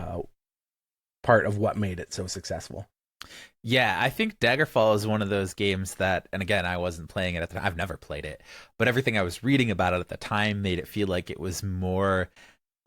part of what made it so successful. Yeah, I think Daggerfall is one of those games that, and again, I wasn't playing it at the time. I've never played it, but everything I was reading about it at the time made it feel like it was more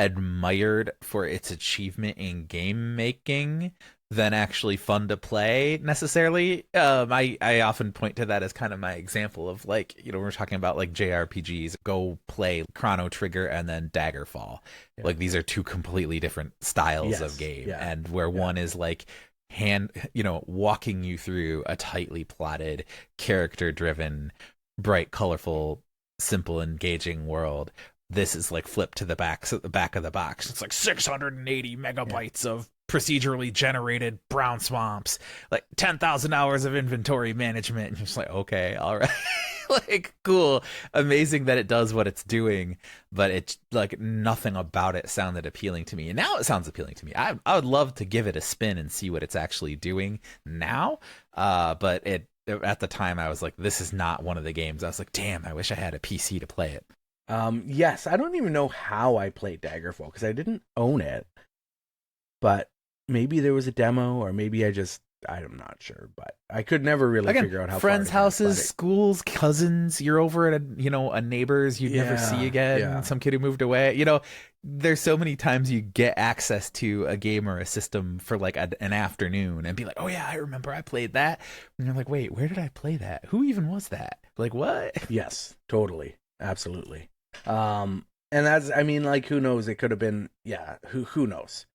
admired for its achievement in game making than actually fun to play necessarily. I often point to that as kind of my example of like, we're talking about like JRPGs, go play Chrono Trigger and then Daggerfall. Yeah. Like these are two completely different styles of game, and where one is like walking you through a tightly plotted, character driven, bright, colorful, simple, engaging world. This is like flipped to the back of the box. It's like 680 megabytes of procedurally generated brown swamps, like 10,000 hours of inventory management. And you're just like, okay, all right. Like, cool, amazing that it does what it's doing, but it's like nothing about it sounded appealing to me. And now it sounds appealing to me. I would love to give it a spin and see what it's actually doing now. But at the time I was like, this is not one of the games. I was like, damn, I wish I had a PC to play it. Yes, I don't even know how I played Daggerfall because I didn't own it, but maybe there was a demo, or maybe I'm not sure, but I could never really figure out how. Friends' houses, schools, cousins. You're over at a neighbor's you'd never see again. Yeah. Some kid who moved away. There's so many times you get access to a game or a system for like an afternoon and be like, oh yeah, I remember I played that. And you're like, wait, where did I play that? Who even was that? Like, what? Yes, totally, absolutely. And that's, I mean, like, who knows? It could have been, who knows?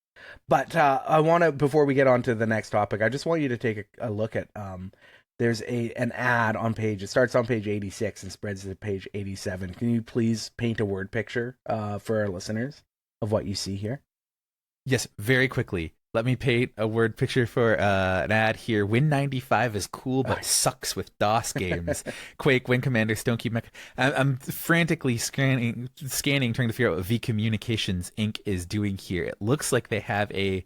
But I want to, before we get on to the next topic, I just want you to take a look at, there's an ad on it starts on page 86 and spreads to page 87. Can you please paint a word picture for our listeners of what you see here? Yes, very quickly. Let me paint a word picture for an ad here. Win95 is cool, but sucks with DOS games. Quake, Win Commander, Stone Keep Mech. I'm frantically scanning, trying to figure out what V Communications Inc. is doing here. It looks like they have a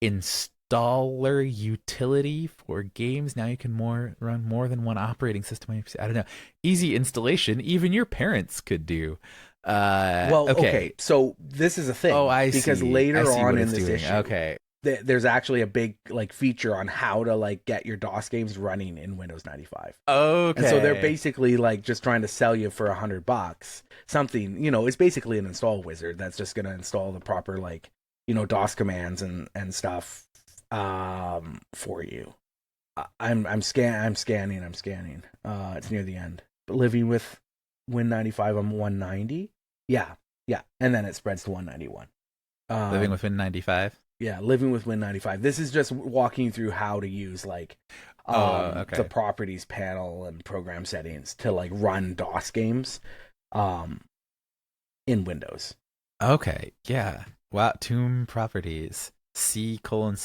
installer utility for games. Now you can run more than one operating system. I don't know. Easy installation. Even your parents could do. Okay. So this is a thing. Oh, I see. Because later on in this issue, okay, there's actually a big feature on how to get your DOS games running in Windows 95. Okay. And so they're basically just trying to sell you for $100 something. It's basically an install wizard that's just going to install the proper DOS commands and stuff for you. I'm scanning. It's near the end. But living with Win95 on 190. Yeah. And then it spreads to 191. Living with Win95? Yeah, living with Win95. This is just walking through how to use the properties panel and program settings to run DOS games in Windows. Okay, yeah. Wow, Tomb properties. C:/Tomb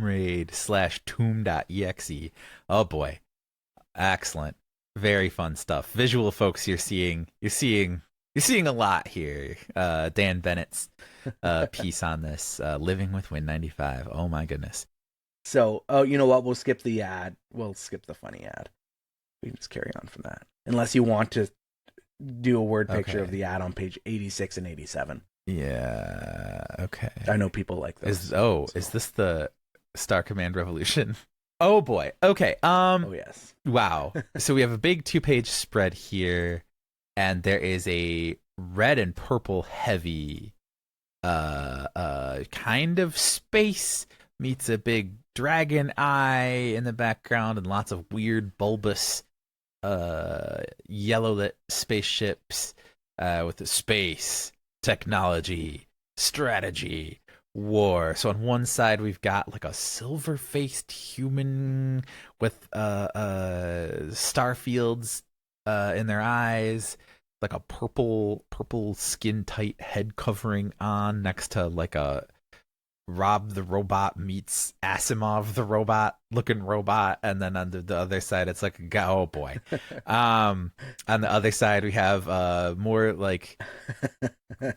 raid/tomb.exe. Oh boy. Excellent. Very fun stuff. Visual folks, you're seeing a lot here. Dan Bennett's piece on this, living with Win95. Oh my goodness. So, you know what? We'll skip the ad. We'll skip the funny ad. We can just carry on from that. Unless you want to do a word picture of Okay. the ad on page 86 and 87. Yeah. Okay. I know people like those. Is this the Star Command Revolution? Oh boy. Okay. Oh yes. Wow. So we have a big 2-page spread here, and there is a red and purple heavy kind of space meets a big dragon eye in the background and lots of weird bulbous yellow lit spaceships with the space, technology, strategy, war. So on one side we've got like a silver-faced human with star fields in their eyes, like a purple skin tight head covering on next to like a Rob the Robot meets Asimov the robot looking robot, and then on the other side it's like oh boy. On the other side we have more like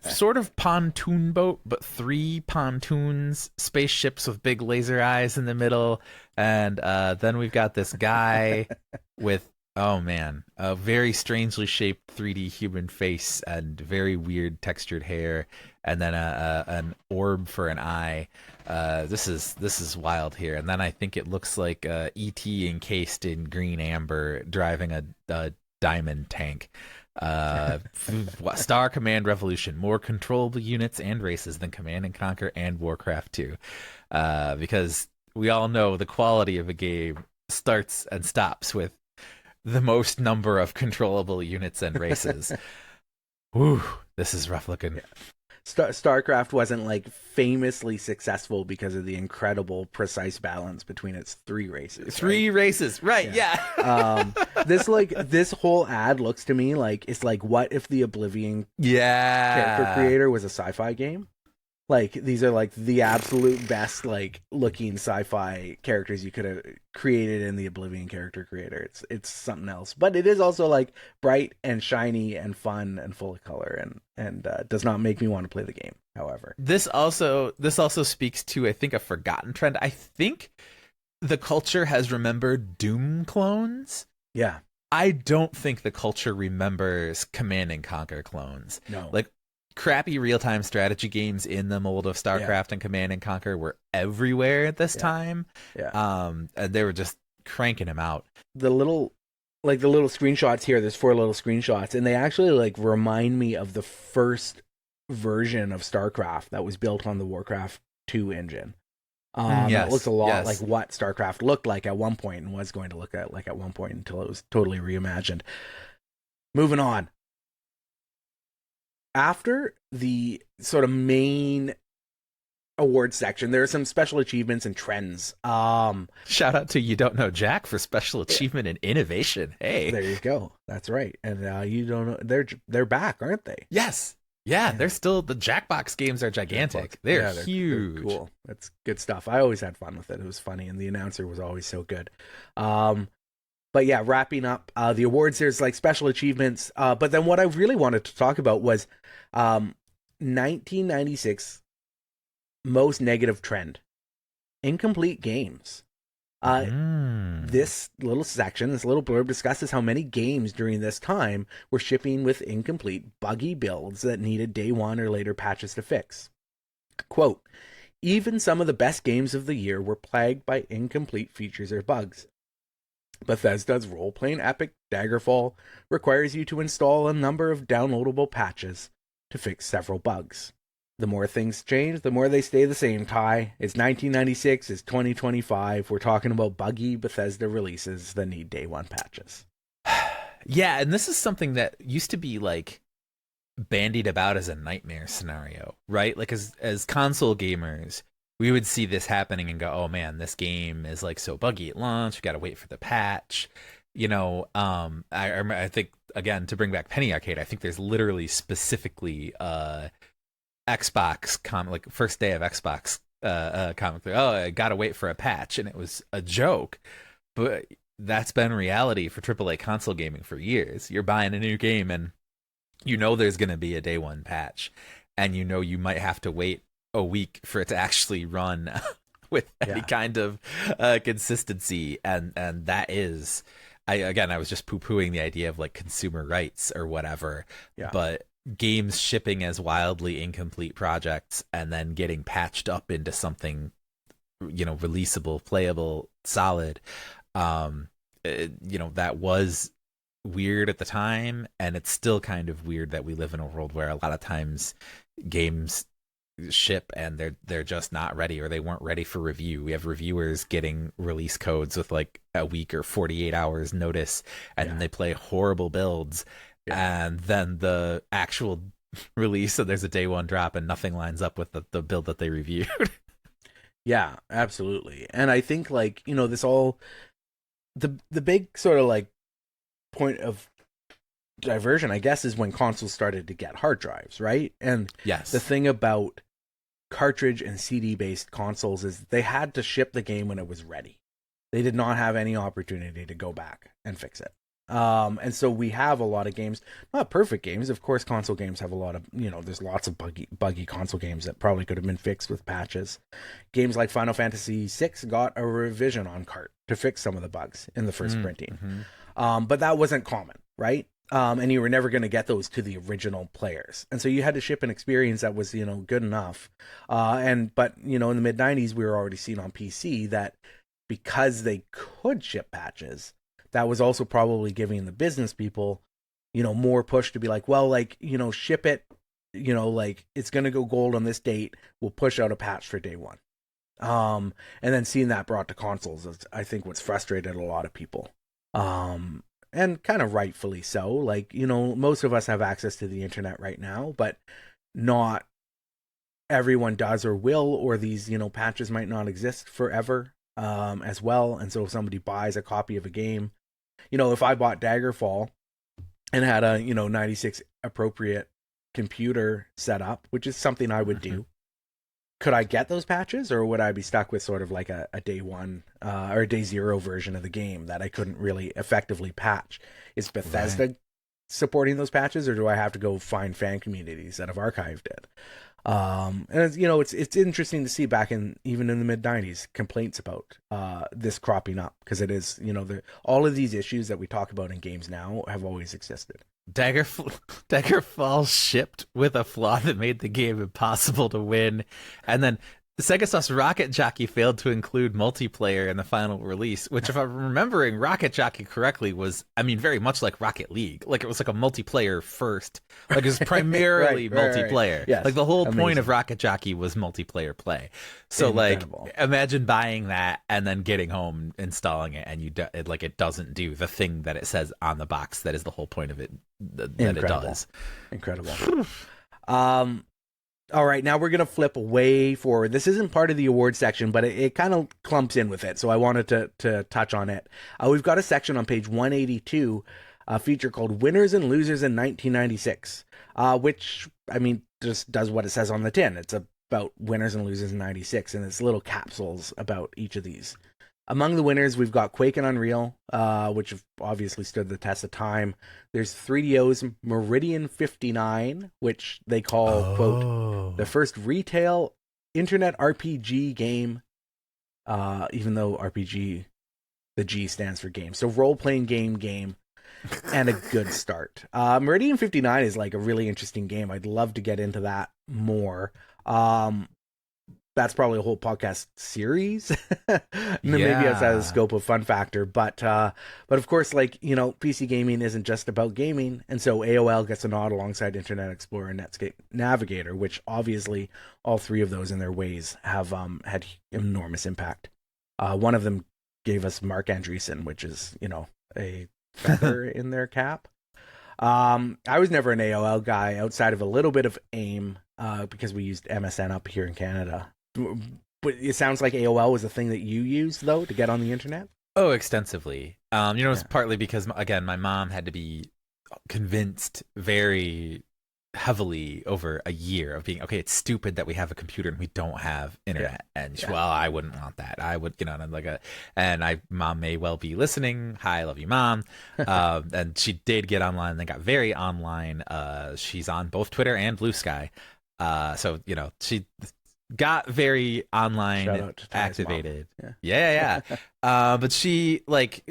sort of pontoon boat, but 3 pontoons, spaceships with big laser eyes in the middle, and then we've got this guy with oh man, a very strangely shaped 3D human face and very weird textured hair, and then an orb for an eye. This is wild here. And then I think it looks like E.T. encased in green amber driving a diamond tank. Star Command Revolution, more controllable units and races than Command and Conquer and Warcraft 2. Because we all know the quality of a game starts and stops with the most number of controllable units and races. Whew, this is rough looking. Yeah. StarCraft wasn't like famously successful because of the incredible precise balance between its 3 races. Three races, right? Yeah. This whole ad looks to me like it's like, what if the Oblivion character creator was a sci-fi game? Like, these are like the absolute best like looking sci-fi characters you could have created in the Oblivion character creator. It's something else, but it is also like bright and shiny and fun and full of color, and does not make me want to play the game. However, this also speaks to, I think, a forgotten trend. I think the culture has remembered Doom clones. yeah, I don't think the culture remembers Command and Conquer clones. no, Like, crappy real-time strategy games in the mold of StarCraft and Command and Conquer were everywhere at this time. Yeah. And they were just cranking them out. The little screenshots here, there's 4 little screenshots, and they actually like remind me of the first version of StarCraft that was built on the Warcraft 2 engine. It looks a lot like what StarCraft looked like at one point and was going to look at like at one point until it was totally reimagined. Moving on. After the sort of main awards section, there are some special achievements and trends. Shout out to You Don't Know Jack for special achievement and innovation. Hey, there you go. That's right. And you don't know, they're back, aren't they? Yes. Yeah, they're still, the Jackbox games are gigantic. They're huge. They're cool. That's good stuff. I always had fun with it. It was funny, and the announcer was always so good. But yeah, wrapping up the awards, there's like special achievements. But then what I really wanted to talk about was 1996 most negative trend: incomplete games. This little section, this little blurb discusses how many games during this time were shipping with incomplete, buggy builds that needed day one or later patches to fix. Quote, even some of the best games of the year were plagued by incomplete features or bugs. Bethesda's role-playing epic Daggerfall requires you to install a number of downloadable patches to fix several bugs. The more things change, the more they stay the same, Ty. It's 1996, it's 2025. We're talking about buggy Bethesda releases that need day one patches. Yeah, and this is something that used to be like bandied about as a nightmare scenario, right? Like as console gamers, we would see this happening and go, oh man, this game is like so buggy at launch. We got to wait for the patch. You know, I think, again, to bring back Penny Arcade, I think there's literally specifically Xbox like first day of Xbox comic. Oh, I got to wait for a patch. And it was a joke. But that's been reality for AAA console gaming for years. You're buying a new game and you know there's going to be a day one patch. And you know you might have to wait a week for it to actually run with any kind of consistency, and that is I was just poo-pooing the idea of like consumer rights or whatever, Yeah. but games shipping as wildly incomplete projects and then getting patched up into something, releasable, playable, solid. That was weird at the time, and it's still kind of weird that we live in a world where a lot of times games ship and they're just not ready, or they weren't ready for review. We have reviewers getting release codes with like a week or 48 hours notice, and then they play horrible builds, and then the actual release, and there's a day one drop and nothing lines up with the build that they reviewed. Yeah, absolutely. And I think like, this all the big sort of like point of diversion, I guess, is when consoles started to get hard drives, right? And Yes. the thing about cartridge and CD based consoles is they had to ship the game when it was ready. They did not have any opportunity to go back and fix it. And so we have a lot of games, not perfect games. Of course, console games have a lot of, there's lots of buggy console games that probably could have been fixed with patches. Games like Final Fantasy VI got a revision on cart to fix some of the bugs in the first printing. But that wasn't common, right? And you were never going to get those to the original players. And so you had to ship an experience that was, good enough. But in the mid 90s, we were already seeing on PC that because they could ship patches, that was also probably giving the business people, more push to be like, well, like, ship it, like it's going to go gold on this date. We'll push out a patch for day one. And then seeing that brought to consoles is, I think, what's frustrated a lot of people. And kind of rightfully so. Like, most of us have access to the internet right now, but not everyone does or will, or these, patches might not exist forever as well. And so if somebody buys a copy of a game, if I bought Daggerfall and had a, 96 appropriate computer set up, which is something I would do, could I get those patches, or would I be stuck with sort of like a day one or a day zero version of the game that I couldn't really effectively patch? Is Bethesda supporting those patches, or do I have to go find fan communities that have archived it? And it's interesting to see back even in the mid 90s complaints about this cropping up, because it is, all of these issues that we talk about in games now have always existed. Daggerfall shipped with a flaw that made the game impossible to win, and then Sega Sauce Rocket Jockey failed to include multiplayer in the final release, which, if I'm remembering Rocket Jockey correctly, was, very much like Rocket League. Like, it was like a multiplayer first. Like, it was primarily multiplayer. Yes. Like, the whole point of Rocket Jockey was multiplayer play. So, Incredible. like, imagine buying that and then getting home, installing it, and it doesn't do the thing that it says on the box that is the whole point of it, that it does. Incredible. All right, now we're going to flip way forward. This isn't part of the awards section, but it kind of clumps in with it, so I wanted to touch on it. We've got a section on page 182, a feature called Winners and Losers in 1996, which, just does what it says on the tin. It's about winners and losers in 96, and it's little capsules about each of these. Among the winners, we've got Quake and Unreal, which have obviously stood the test of time. There's 3DO's Meridian 59, which they call, quote, the first retail internet RPG game, even though RPG, the G stands for game. So role-playing game, and a good start. Meridian 59 is like a really interesting game. I'd love to get into that more. That's probably a whole podcast series, maybe outside of the scope of FunFactor. But of course, like, PC gaming isn't just about gaming. And so AOL gets a nod alongside Internet Explorer and Netscape Navigator, which obviously all three of those in their ways have had enormous impact. One of them gave us Mark Andreessen, which is, a feather in their cap. I was never an AOL guy outside of a little bit of AIM because we used MSN up here in Canada. But it sounds like AOL was a thing that you used, though, to get on the internet? Oh, extensively. It's partly because, again, my mom had to be convinced very heavily over a year of being, okay, it's stupid that we have a computer and we don't have internet. And she, well, I wouldn't want that. I would, and I'm like mom may well be listening. Hi, I love you, Mom. And she did get online and then got very online. She's on both Twitter and Blue Sky. So, got very Shout online out to Ty's mom. activated. Yeah. But she like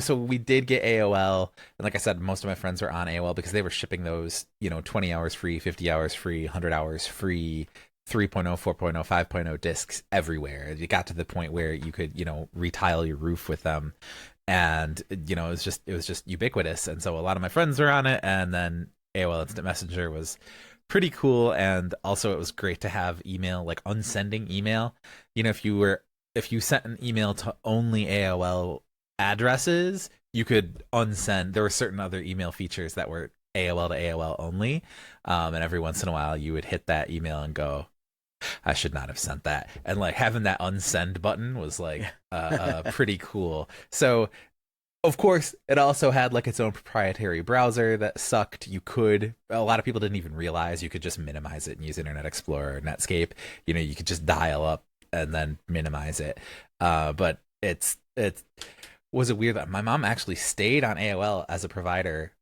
so we did get AOL, and like I said, most of my friends were on AOL because they were shipping those 20 hours free, 50 hours free, 100 hours free 3.0, 4.0, 5.0 discs everywhere. It got to the point where you could retile your roof with them, and it was just ubiquitous. And so a lot of my friends were on it, and then AOL Instant Messenger was pretty cool. And also it was great to have email, like unsending email. If you sent an email to only AOL addresses, you could unsend. There were certain other email features that were AOL to AOL only, and every once in a while you would hit that email and go, I should not have sent that. And like having that unsend button was like pretty cool. So of course, it also had like its own proprietary browser that sucked. A lot of people didn't even realize you could just minimize it and use Internet Explorer or Netscape. You could just dial up and then minimize it. But it was a weird. My mom actually stayed on AOL as a provider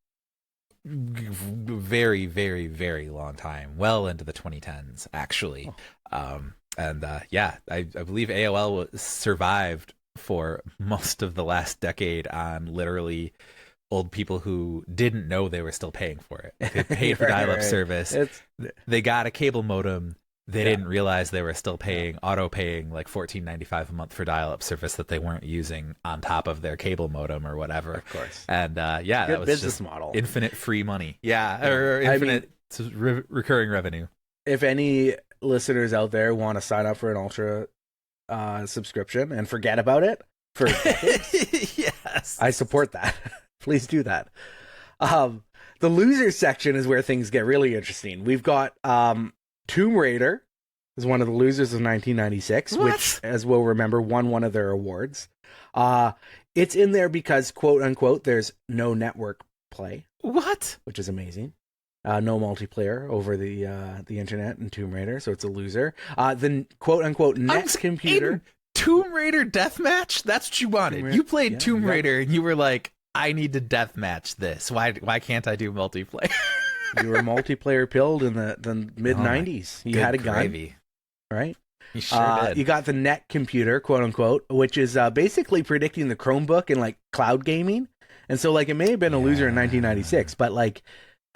very, very, very long time, well into the 2010s, actually. I believe AOL survived for most of the last decade on literally old people who didn't know they were still paying for it. They paid for dial-up service. They got a cable modem. They didn't realize they were still auto-paying like $14.95 a month for dial-up service that they weren't using on top of their cable modem or whatever. Of course. And that was business just model. Infinite free money. Or infinite recurring revenue. If any listeners out there want to sign up for an Ultra subscription and forget about it for decades, yes, I support that. Please do that. The losers section is where things get really interesting. We've got Tomb Raider is one of the losers of 1996, which, as we'll remember, won one of their awards. It's in there because, quote unquote, there's no network play. What? Which is amazing. No multiplayer over the internet in Tomb Raider, so it's a loser. The quote unquote next computer. Tomb Raider deathmatch? That's what you wanted. You played Tomb Raider and you were like, I need to deathmatch this. Why can't I do multiplayer? You were multiplayer pilled in the mid 90s. You had a gun. Gravy. Right? You sure did. You got the net computer, quote unquote, which is basically predicting the Chromebook and like cloud gaming. And so like it may have been a loser in 1996, but like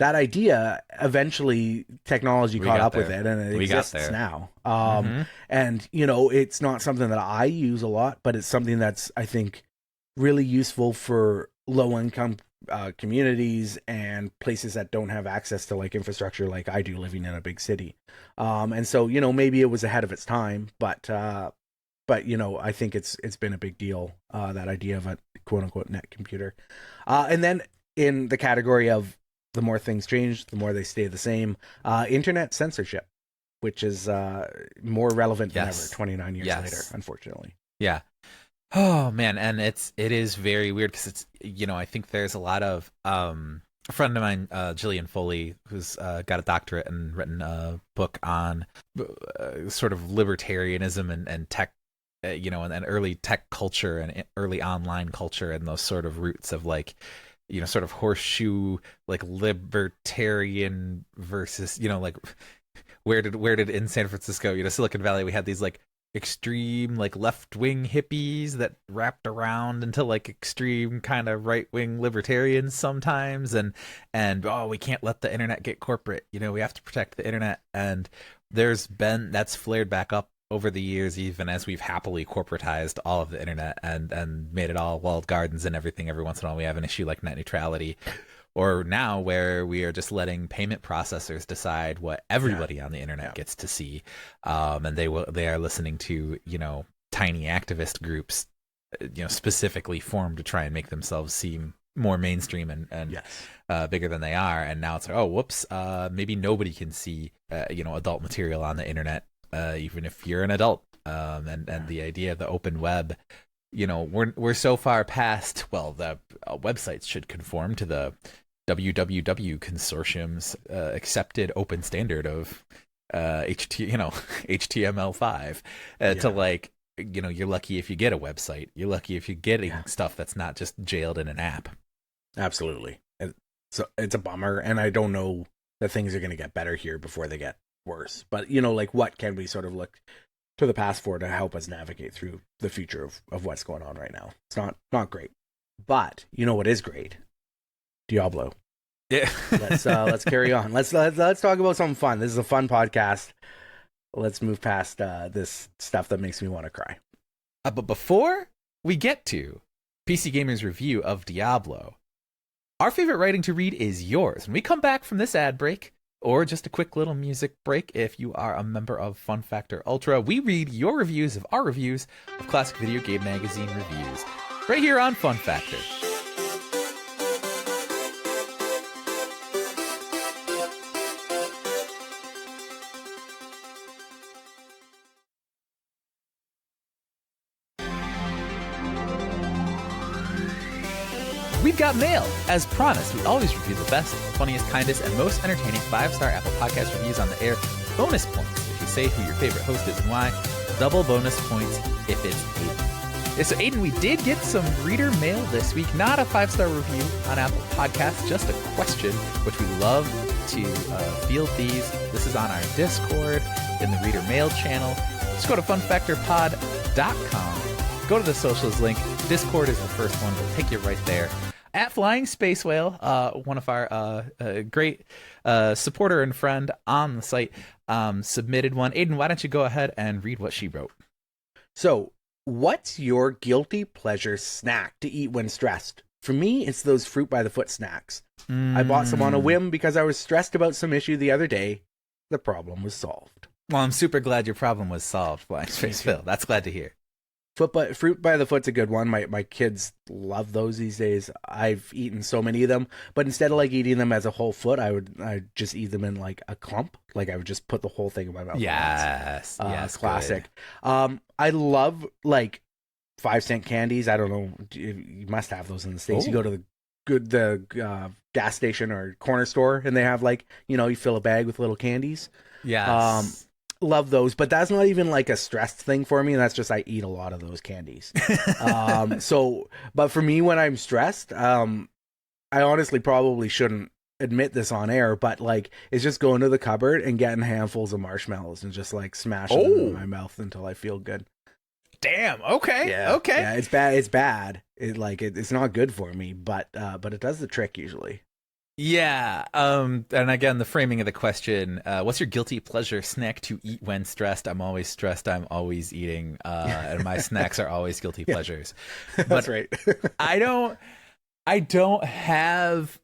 that idea, eventually technology caught up with it, and it exists now. And, it's not something that I use a lot, but it's something that's, I think, really useful for low-income communities and places that don't have access to, like, infrastructure like I do living in a big city. And so, maybe it was ahead of its time, but I think it's been a big deal, that idea of a quote-unquote net computer. And then in the category of the more things change, the more they stay the same. Internet censorship, which is more relevant than ever 29 years later, unfortunately. Yeah. Oh, man. And it is very weird because it's, I think there's a lot of, a friend of mine, Gillian Foley, who's got a doctorate and written a book on sort of libertarianism and tech, and early tech culture and early online culture and those sort of roots of like, sort of horseshoe, like libertarian versus, like where did in San Francisco, Silicon Valley, we had these like extreme, like left-wing hippies that wrapped around into like extreme kind of right-wing libertarians sometimes. And we can't let the internet get corporate. We have to protect the internet. And that's flared back up over the years, even as we've happily corporatized all of the internet and made it all walled gardens and everything. Every once in a while we have an issue like net neutrality, or now where we are just letting payment processors decide what everybody on the internet gets to see. And they are listening to, tiny activist groups, specifically formed to try and make themselves seem more mainstream and bigger than they are. And now it's like, oh, whoops, maybe nobody can see, adult material on the internet. Even if you're an adult, and the idea of the open web, we're so far past. Well, the websites should conform to the WWW consortium's accepted open standard of HTML5 to like, you're lucky if you get a website. You're lucky if you're getting stuff that's not just jailed in an app. Absolutely. So it's a bummer, and I don't know that things are going to get better here before they get worse. But, you know, like, what can we sort of look to the past for to help us navigate through the future of what's going on right now? It's not great. But you know what is great? Diablo. Yeah. Let's carry on. Let's talk about something fun. This is a fun podcast. Let's move past this stuff that makes me want to cry. But before we get to PC Gamer's review of Diablo, our favorite writing to read is yours. When we come back from this ad break, or just a quick little music break, if you are a member of FunFactor Ultra, we read your reviews of our reviews of classic video game magazine reviews, right here on FunFactor. We've got mail. As promised, we always review the best, funniest, kindest, and most entertaining 5-star Apple Podcast reviews on the air. Bonus points if you say who your favorite host is and why. Double bonus points if it's Aidan. Yeah, so Aidan, we did get some reader mail this week. Not a 5-star review on Apple Podcasts, just a question, which we love to field these. This is on our Discord in the reader mail channel. Just go to funfactorpod.com. Go to the socials link. Discord is the first one. We'll take you right there. At Flying Space Whale, one of our great supporter and friend on the site, submitted one. Aidan, why don't you go ahead and read what she wrote? So, what's your guilty pleasure snack to eat when stressed? For me, it's those fruit by the foot snacks. I bought some on a whim because I was stressed about some issue the other day. The problem was solved. Well, I'm super glad your problem was solved, Flying Space Whale. That's glad to hear. Fruit by the foot's a good one. My kids love those these days. I've eaten so many of them, but instead of like eating them as a whole foot, I just eat them in like a clump. Like I would just put the whole thing in my mouth. Yes, yes, classic. I love like 5-cent candies. I don't know, you must have those in the States. Ooh. You go to the gas station or corner store, and they have like, you know, you fill a bag with little candies. Yes. Love those, but that's not even like a stressed thing for me. That's just I eat a lot of those candies. But for me, when I'm stressed, I honestly probably shouldn't admit this on air, but like it's just going to the cupboard and getting handfuls of marshmallows and just like smashing them in my mouth until I feel good. Damn. Okay. Yeah. Okay. Yeah, it's bad. It's bad. It's not good for me, but it does the trick usually. Yeah. And again, the framing of the question, what's your guilty pleasure snack to eat when stressed? I'm always stressed. I'm always eating. And my snacks are always guilty pleasures. That's right. I don't have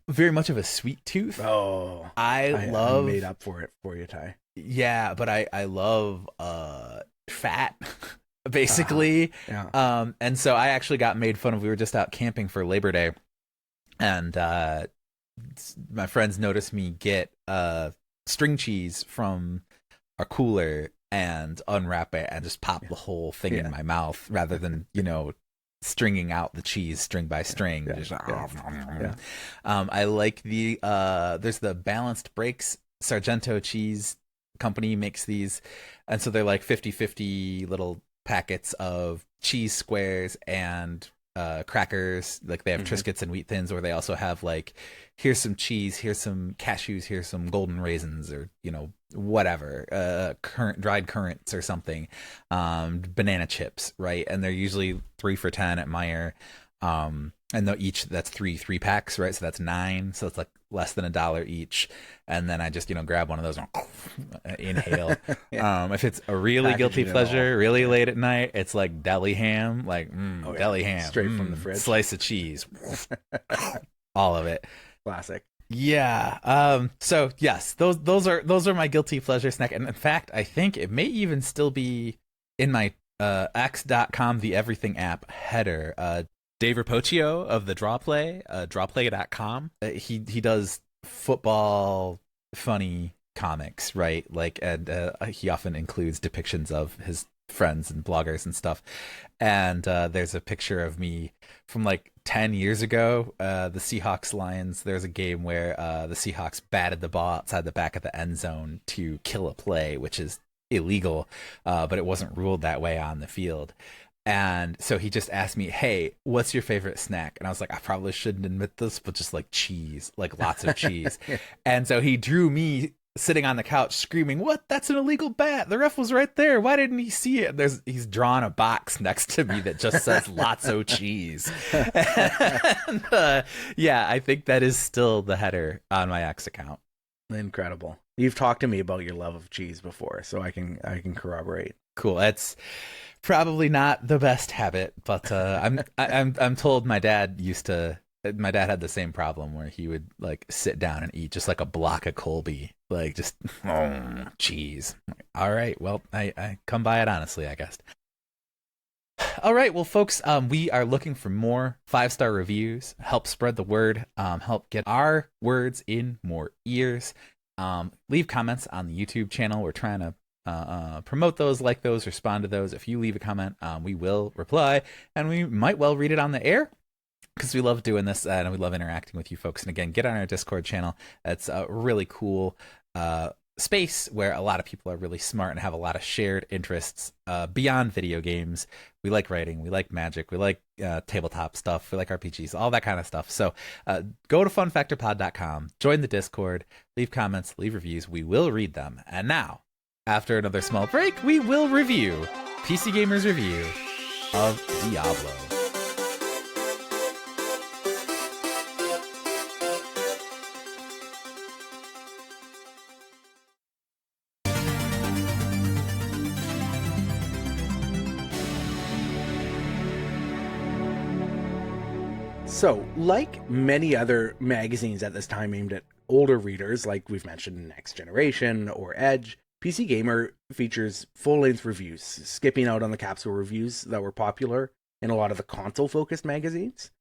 very much of a sweet tooth. Oh, I made up for it for you, Ty. Yeah, but I love fat basically. Yeah. And so I actually got made fun of. We were just out camping for Labor Day, and my friends noticed me get string cheese from our cooler and unwrap it and just pop the whole thing in my mouth rather than, you know, stringing out the cheese string by string. I like there's the Balanced Breaks Sargento cheese company makes these, and so they're like 50-50 little packets of cheese squares and crackers. Like they have Triscuits and Wheat Thins, or they also have like, here's some cheese, here's some cashews, here's some golden raisins, or, you know, whatever, dried currants or something, banana chips, right? And they're usually 3 for $10 at Meijer, and that's three packs, right? So that's 9, so it's like less than $1 each. And then I just, you know, grab one of those and inhale. If it's a really guilty pleasure, really late at night, it's like deli ham, like deli ham, straight from the fridge, slice of cheese, all of it. Classic. Yeah. So yes, those are my guilty pleasure snack. And in fact, I think it may even still be in my X.com, the everything app header. Dave Rapocchio of the Drawplay, drawplay.com. He does football funny comics, right? Like, and he often includes depictions of his friends and bloggers and stuff. And there's a picture of me from like 10 years ago, the Seahawks Lions. There's a game where the Seahawks batted the ball outside the back of the end zone to kill a play, which is illegal, but it wasn't ruled that way on the field. And so he just asked me, hey, what's your favorite snack? And I was like, I probably shouldn't admit this, but just like cheese, like lots of cheese. And so he drew me sitting on the couch screaming, "What? That's an illegal bat. The ref was right there. Why didn't he see it?" He's drawn a box next to me that just says "Lotso cheese." And, yeah, I think that is still the header on my X account. Incredible. You've talked to me about your love of cheese before, so I can corroborate. Cool. That's probably not the best habit, but I'm told my dad had the same problem where he would like sit down and eat just like a block of Colby, like just cheese. All right, well, I come by it honestly, I guess. All right, well, folks, we are looking for more 5-star reviews. Help spread the word. Help get our words in more ears. Leave comments on the YouTube channel. We're trying to promote those, like those, respond to those. If you leave a comment, we will reply, and we might well read it on the air, because we love doing this and we love interacting with you folks. And again, get on our Discord channel. It's a really cool space where a lot of people are really smart and have a lot of shared interests beyond video games. We like writing, we like magic, we like tabletop stuff, we like RPGs, all that kind of stuff. So go to funfactorpod.com, join the Discord, leave comments, leave reviews. We will read them. And now, after another small break, we will review PC Gamer's review of Diablo. So, like many other magazines at this time aimed at older readers, like we've mentioned Next Generation or Edge, PC Gamer features full-length reviews, skipping out on the capsule reviews that were popular in a lot of the console-focused magazines.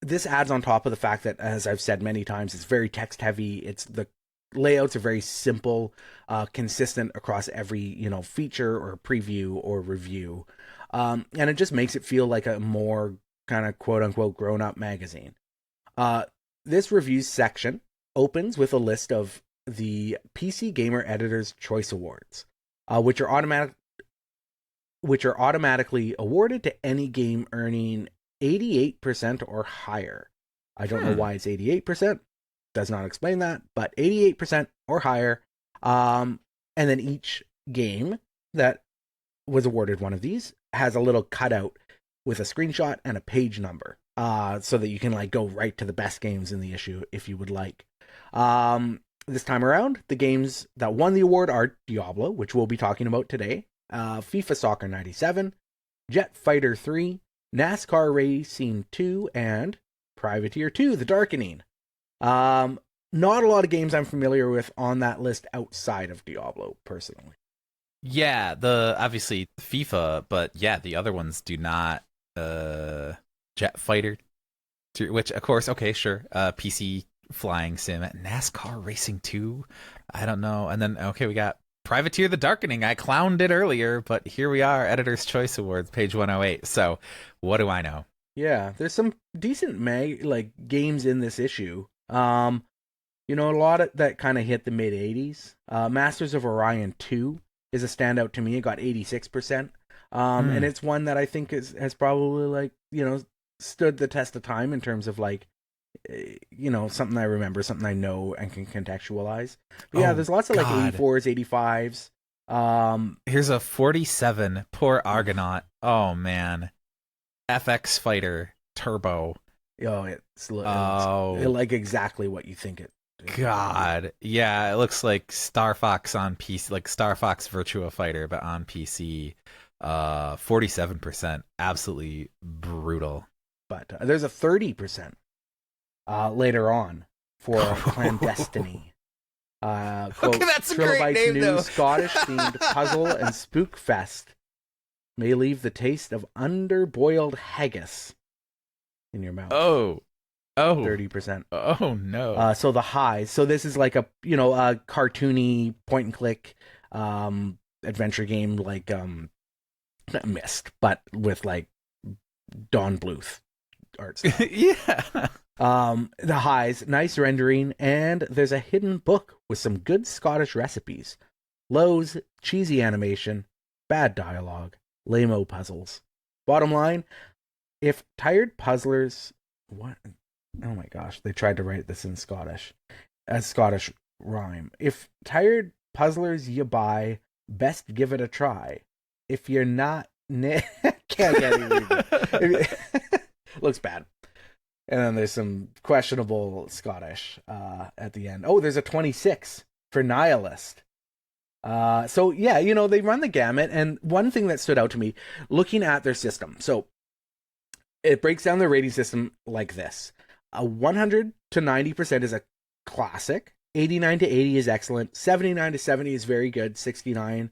This adds on top of the fact that, as I've said many times, it's very text-heavy. The layouts are very simple, consistent across every feature or preview or review, and it just makes it feel like a more kind of quote-unquote grown-up magazine. This reviews section opens with a list of the PC Gamer Editor's Choice Awards, which are automatically awarded to any game earning 88% or higher. I don't know why it's 88%. Does not explain that, but 88% or higher. And then each game that was awarded one of these has a little cutout with a screenshot and a page number, so that you can go right to the best games in the issue if you would like. This time around, the games that won the award are Diablo, which we'll be talking about today, FIFA Soccer 97, Jet Fighter 3, NASCAR Racing 2, and Privateer 2, The Darkening. Not a lot of games I'm familiar with on that list outside of Diablo, personally. Yeah, obviously FIFA, but yeah, the other ones do not. Jet Fighter, which of course, okay, sure, PC flying sim, NASCAR Racing 2, I don't know, and then okay, we got Privateer the Darkening. I clowned it earlier, but here we are, Editor's Choice Awards, page 108. So, what do I know? Yeah, there's some decent games in this issue. A lot of that kind of hit the mid 80s. Masters of Orion 2 is a standout to me. It got 86%. And it's one that I think has probably stood the test of time in terms of something I remember, something I know and can contextualize. But yeah, there's lots of 84s, 85s. Here's a 47. Poor Argonaut. Oh man. FX Fighter Turbo. Oh, it's like exactly what you think it. God, yeah, it looks like Star Fox on PC, like Star Fox Virtua Fighter, but on PC. 47%, absolutely brutal. But there's a 30% later on for Clandestiny. Quote, okay, that's a great name, new though. Scottish-themed puzzle and spook fest may leave the taste of underboiled haggis in your mouth. Oh, 30%. Oh no. So the highs. So this is like a a cartoony point and click adventure game like Myst, but with Don Bluth art style. Yeah. The highs, nice rendering, and there's a hidden book with some good Scottish recipes. Lows, cheesy animation, bad dialogue, lame-o puzzles. Bottom line, if tired puzzlers... What? Oh my gosh, they tried to write this in Scottish. As Scottish rhyme. If tired puzzlers you buy, best give it a try. If you're not, can't get it. Looks bad. And then there's some questionable Scottish at the end. Oh, there's a 26 for nihilist. So yeah, you know, they run the gamut. And one thing that stood out to me, looking at their system, so it breaks down the rating system like this: 100 to 90% is a classic, 89 to 80 is excellent, 79 to 70 is very good, 69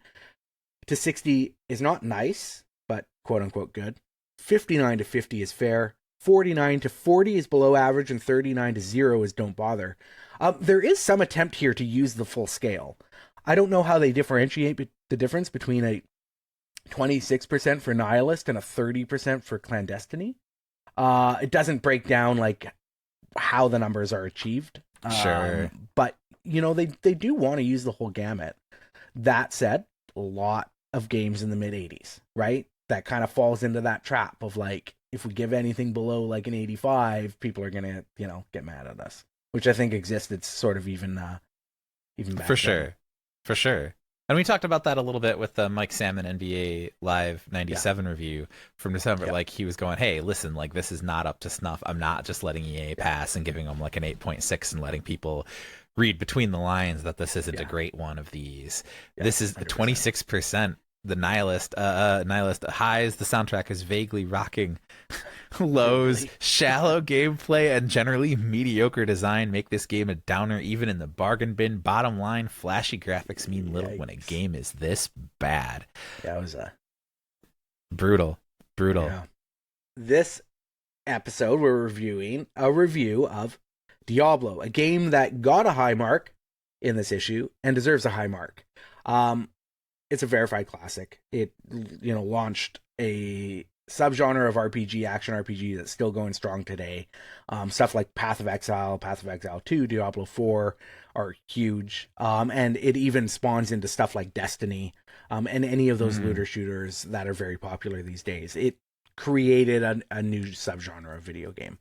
to 60 is not nice, but quote unquote good, 59 to 50 is fair, 49 to 40 is below average, and 39 to 0 is don't bother. There is some attempt here to use the full scale. I don't know how they differentiate the difference between a 26% for nihilist and a 30% for clandestiny. It doesn't break down like how the numbers are achieved. Sure. But you know, they do want to use the whole gamut. That said, a lot of games in the mid 80s, right? That kind of falls into that trap of like, if we give anything below like an 85, people are gonna, you know, get mad at us, which I think existed sort of even back For then. sure. For sure. And we talked about that a little bit with the Mike Salmon NBA Live 97 review from December. Yeah. Like, he was going, hey, listen, like, this is not up to snuff. I'm not just letting EA pass and giving them like an 8.6 and letting people read between the lines that this isn't a great one of these. This is 26%. The nihilist highs, the soundtrack is vaguely rocking. Lows, shallow gameplay, and generally mediocre design make this game a downer even in the bargain bin. Bottom line, flashy graphics mean little when a game is this bad. Yeah, it was brutal. Yeah. This episode, we're reviewing a review of Diablo, a game that got a high mark in this issue and deserves a high mark. It's a verified classic. It, you know, launched a subgenre of RPG, action RPG, that's still going strong today. Stuff like Path of Exile 2, Diablo 4 are huge. And it even spawns into stuff like Destiny, and any of those looter shooters that are very popular these days. It created a new subgenre of video game,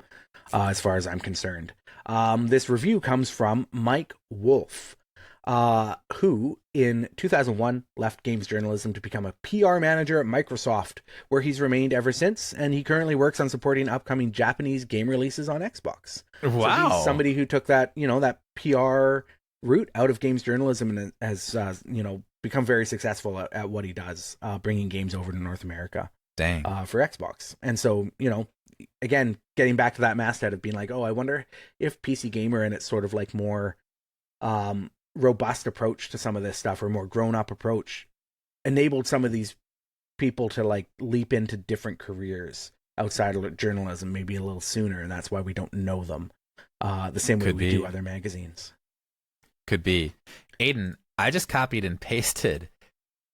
as far as I'm concerned. This review comes from Mike Wolf, who in 2001 left games journalism to become a PR manager at Microsoft, where he's remained ever since, and he currently works on supporting upcoming Japanese game releases on Xbox. Wow. So he's somebody who took that, you know, that PR route out of games journalism and has, you know, become very successful at what he does, bringing games over to North America. Dang. For Xbox. And so, you know, again, getting back to that masthead of being like, oh, I wonder if PC Gamer and its sort of like more robust approach to some of this stuff, or more grown-up approach, enabled some of these people to like leap into different careers outside of journalism maybe a little sooner, and that's why we don't know them the same way we do other magazines. Could be. Aidan, I just copied and pasted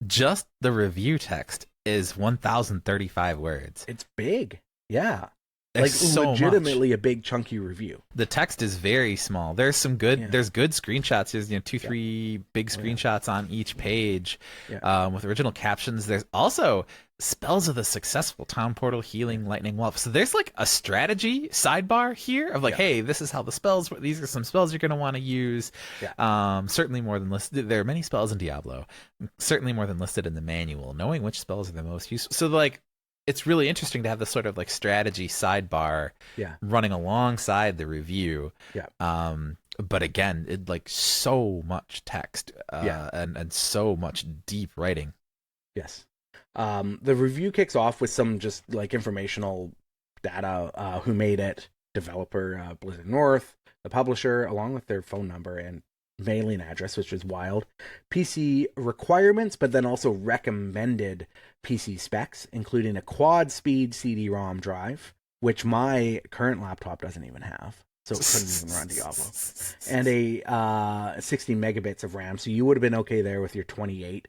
just the review text is 1,035 words. It's big. Yeah. It's like so legitimately much. a big chunky review. The text is very small. There's some good there's good screenshots. There's 2-3 big screenshots on each page with original captions. There's also spells of the successful town portal, healing, lightning wolf. So there's like a strategy sidebar here of like, hey, this is how the spells, these are some spells you're going to want to use. Certainly more than listed. There are many spells in Diablo, certainly more than listed in the manual. Knowing which spells are the most useful. So like, it's really interesting to have this sort of like strategy sidebar running alongside the review. But again, it like so much text and so much deep writing. Yes. The review kicks off with some just like informational data, who made it, developer, Blizzard North, the publisher, along with their phone number and mailing address, which is wild, PC requirements, but then also recommended PC specs, including a quad speed CD-ROM drive, which my current laptop doesn't even have, so it couldn't even run Diablo, and a 60 megabits of RAM, so you would have been okay there with your 28,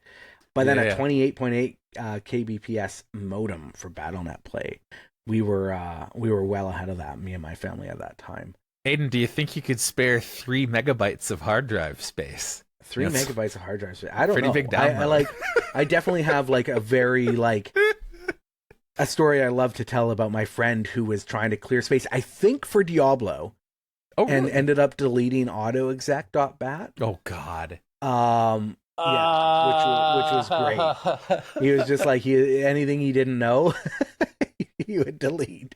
but then a 28.8 kbps modem for BattleNet play. We were well ahead of that, me and my family at that time. Aidan, do you think you could spare 3 megabytes of hard drive space? 3 megabytes of hard drive space. I don't know. Pretty big download. I definitely have like a very like a story I love to tell about my friend who was trying to clear space. I think for Diablo, Oh, and really? ended up deleting autoexec.bat. Oh, God. Yeah, which was great. He was just like anything he didn't know, he would delete.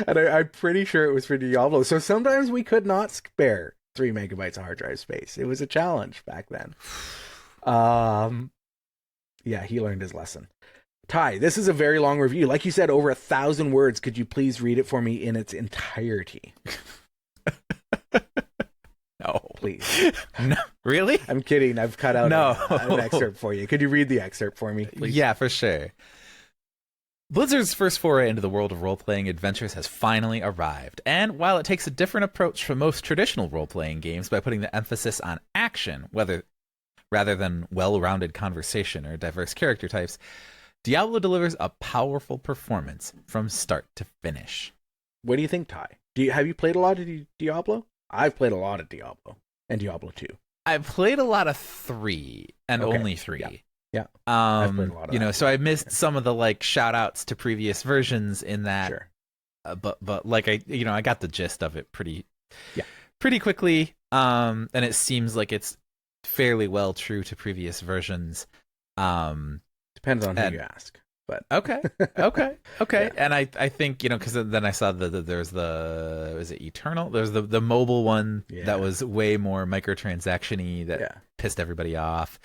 And I'm pretty sure it was for Diablo. So sometimes we could not spare 3 megabytes of hard drive space. It was a challenge back then. Yeah, he learned his lesson. Ty, this is a very long review. Like you said, over 1,000 words. Could you please read it for me in its entirety? No. Please. No. Really? I'm kidding. I've cut out No. an excerpt for you. Could you read the excerpt for me, please? Yeah, for sure. Blizzard's first foray into the world of role-playing adventures has finally arrived, and while it takes a different approach from most traditional role-playing games by putting the emphasis on action, rather than well-rounded conversation or diverse character types, Diablo delivers a powerful performance from start to finish. What do you think, Ty? Have you played a lot of Diablo? I've played a lot of Diablo and Diablo 2. I've played a lot of 3 and Okay. only 3. Yeah. I've played a lot of that. So I missed some of the like shout outs to previous versions in that. Sure. But like I got the gist of it pretty quickly. And it seems like it's fairly well true to previous versions. Depends on who you ask. But okay. Yeah. And I think, because then I saw there's is it Eternal? There's the mobile one that was way more microtransaction-y that pissed everybody off,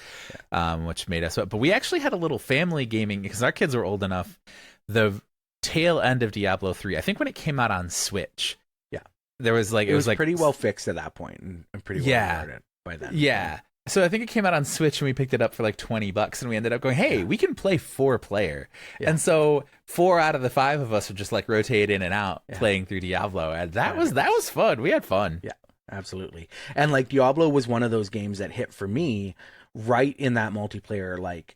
which made us. But we actually had a little family gaming because our kids were old enough. The tail end of Diablo 3, I think when it came out on Switch, there was like it was like pretty well fixed at that point and pretty well started by then. Yeah. So I think it came out on Switch and we picked it up for like $20 and we ended up going, hey, we can play 4-player. Yeah. And so 4 out of the 5 of us would just like rotate in and out playing through Diablo. And that was fun. We had fun. Yeah, absolutely. And like Diablo was one of those games that hit for me right in that multiplayer, like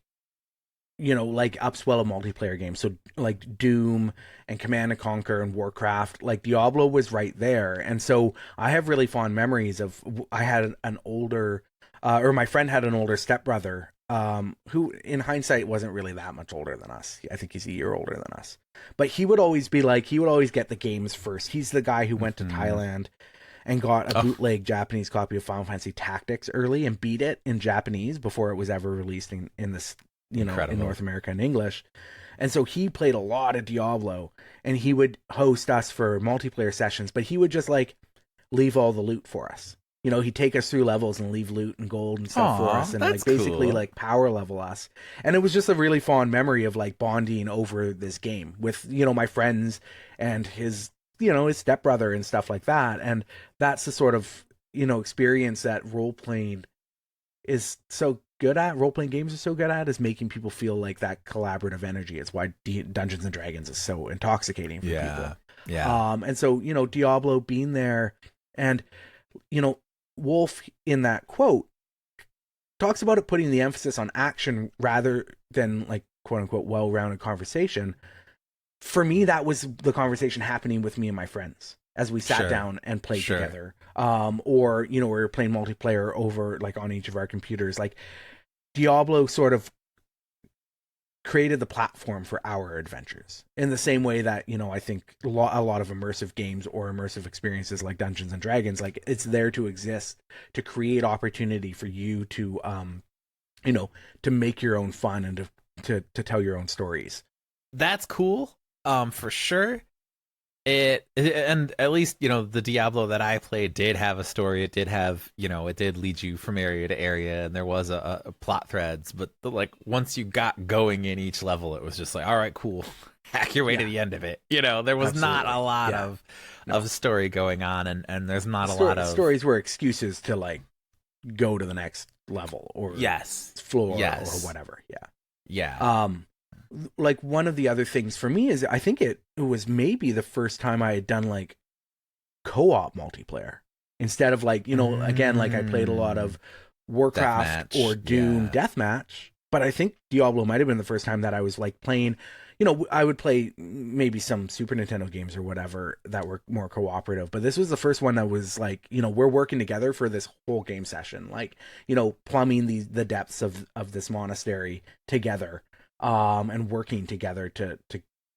upswell of multiplayer games. So like Doom and Command and Conquer and Warcraft, like Diablo was right there. And so I have really fond memories of, I had an older my friend had an older stepbrother, who in hindsight wasn't really that much older than us. I think he's a year older than us. But he would always get the games first. He's the guy who went to Thailand and got a bootleg Japanese copy of Final Fantasy Tactics early and beat it in Japanese before it was ever released in this, in North America in English. And so he played a lot of Diablo and he would host us for multiplayer sessions, but he would just like leave all the loot for us. He'd take us through levels and leave loot and gold and stuff for us and like basically cool. Like power level us. And it was just a really fond memory of like bonding over this game with, my friends and his stepbrother and stuff like that. And that's the sort of, experience that role-playing is so good at. Role-playing games are so good at, is making people feel like that collaborative energy. It's why Dungeons and Dragons is so intoxicating for people. Yeah. And so, Diablo being there and, Wolf in that quote talks about it putting the emphasis on action rather than like quote unquote well-rounded conversation. For me, that was the conversation happening with me and my friends as we sat down and played together. Or we were playing multiplayer over like on each of our computers. Like Diablo sort of created the platform for our adventures in the same way that, I think a lot of immersive games or immersive experiences like Dungeons and Dragons, like it's there to exist, to create opportunity for you to, to make your own fun and to tell your own stories. That's cool. For sure. And at least, the Diablo that I played did have a story. It did have, it did lead you from area to area, and there was a plot threads. But like once you got going in each level, it was just like, all right, cool, hack your way to the end of it. There was not a lot of story going on, and there's not a lot of stories were excuses to like go to the next level or floor or whatever. Like one of the other things for me is I think it was maybe the first time I had done like co-op multiplayer instead of like, again, like I played a lot of Warcraft or Doom Deathmatch, but I think Diablo might have been the first time that I was like playing, I would play maybe some Super Nintendo games or whatever that were more cooperative, but this was the first one that was like, we're working together for this whole game session, like, plumbing the depths of this monastery together. And working together to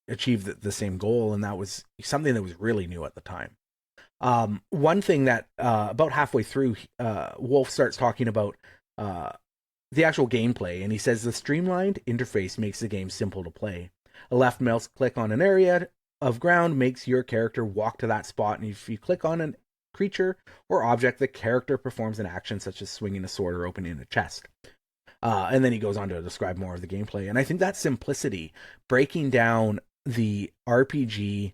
achieve the same goal. And that was something that was really new at the time. One thing that about halfway through, Wolf starts talking about uh, the actual gameplay, and he says the streamlined interface makes the game simple to play. A left mouse click on an area of ground makes your character walk to that spot, and if you click on a creature or object, the character performs an action such as swinging a sword or opening a chest. And then he goes on to describe more of the gameplay. And I think that simplicity, breaking down the RPG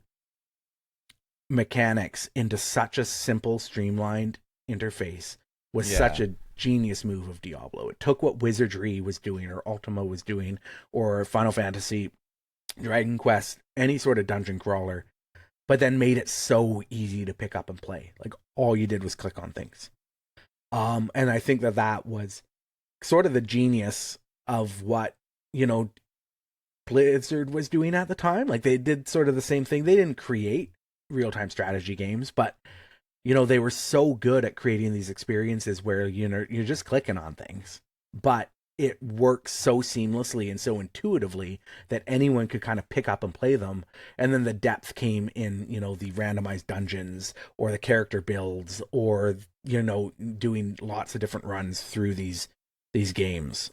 mechanics into such a simple, streamlined interface, was such a genius move of Diablo. It took what Wizardry was doing, or Ultima was doing, or Final Fantasy, Dragon Quest, any sort of dungeon crawler, but then made it so easy to pick up and play. Like, all you did was click on things. And I think that that was sort of the genius of what, Blizzard was doing at the time. Like, they did sort of the same thing. They didn't create real-time strategy games, but they were so good at creating these experiences where you're just clicking on things, but it works so seamlessly and so intuitively that anyone could kind of pick up and play them. And then the depth came in, the randomized dungeons or the character builds, or doing lots of different runs through these games,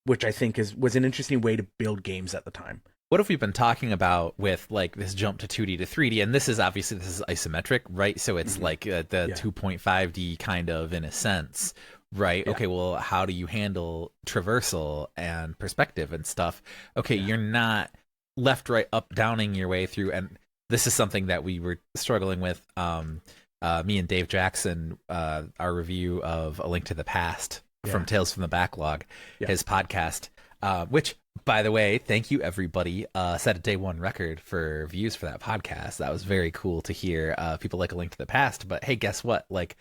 which I think was an interesting way to build games at the time. What have we been talking about with like this jump to 2D to 3D? And this is isometric, right? So it's like the 2.5D kind of, in a sense, right? Yeah. Okay, well, how do you handle traversal and perspective and stuff? Okay, you're not left, right, up, downing your way through. And this is something that we were struggling with. Me and Dave Jackson, our review of A Link to the Past from Tales from the Backlog, his podcast, which, by the way, thank you, everybody. Set a day one record for views for that podcast. That was very cool to hear. People like A Link to the Past. But hey, guess what? Like,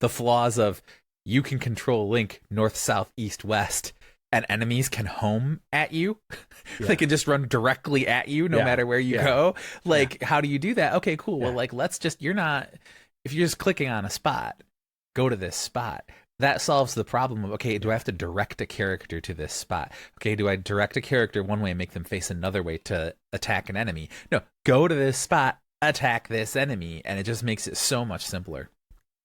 the flaws of you can control Link north, south, east, west, and enemies can home at you. They can just run directly at you no matter where you go. Like, how do you do that? Okay, cool. Well, like, if you're just clicking on a spot, go to this spot. That solves the problem of, okay, do I have to direct a character to this spot? Okay, do I direct a character one way and make them face another way to attack an enemy? No, go to this spot, attack this enemy, and it just makes it so much simpler.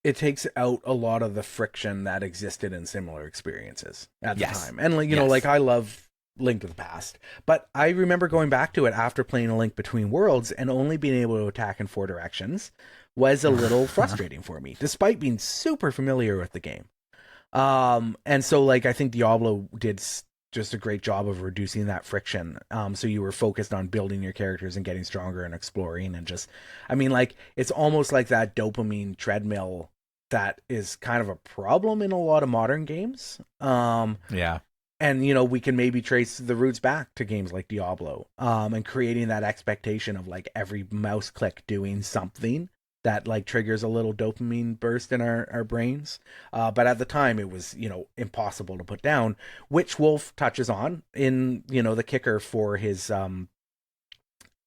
It takes out a lot of the friction that existed in similar experiences at the time. And, like, I love Link to the Past, but I remember going back to it after playing A Link Between Worlds and only being able to attack in 4 directions was a little frustrating for me, despite being super familiar with the game. And so, like, I think Diablo did just a great job of reducing that friction. So you were focused on building your characters and getting stronger and exploring, and just, like, it's almost like that dopamine treadmill that is kind of a problem in a lot of modern games. And, we can maybe trace the roots back to games like Diablo, and creating that expectation of, like, every mouse click doing something that, like, triggers a little dopamine burst in our brains. But at the time it was, impossible to put down, which Wolf touches on in, the kicker for his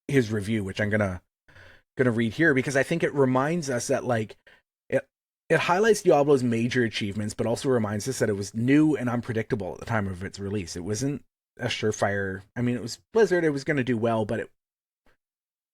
review, which I'm gonna read here, because I think it reminds us that, like, it highlights Diablo's major achievements, but also reminds us that it was new and unpredictable at the time of its release. It wasn't a surefire. It was Blizzard. It was going to do well, but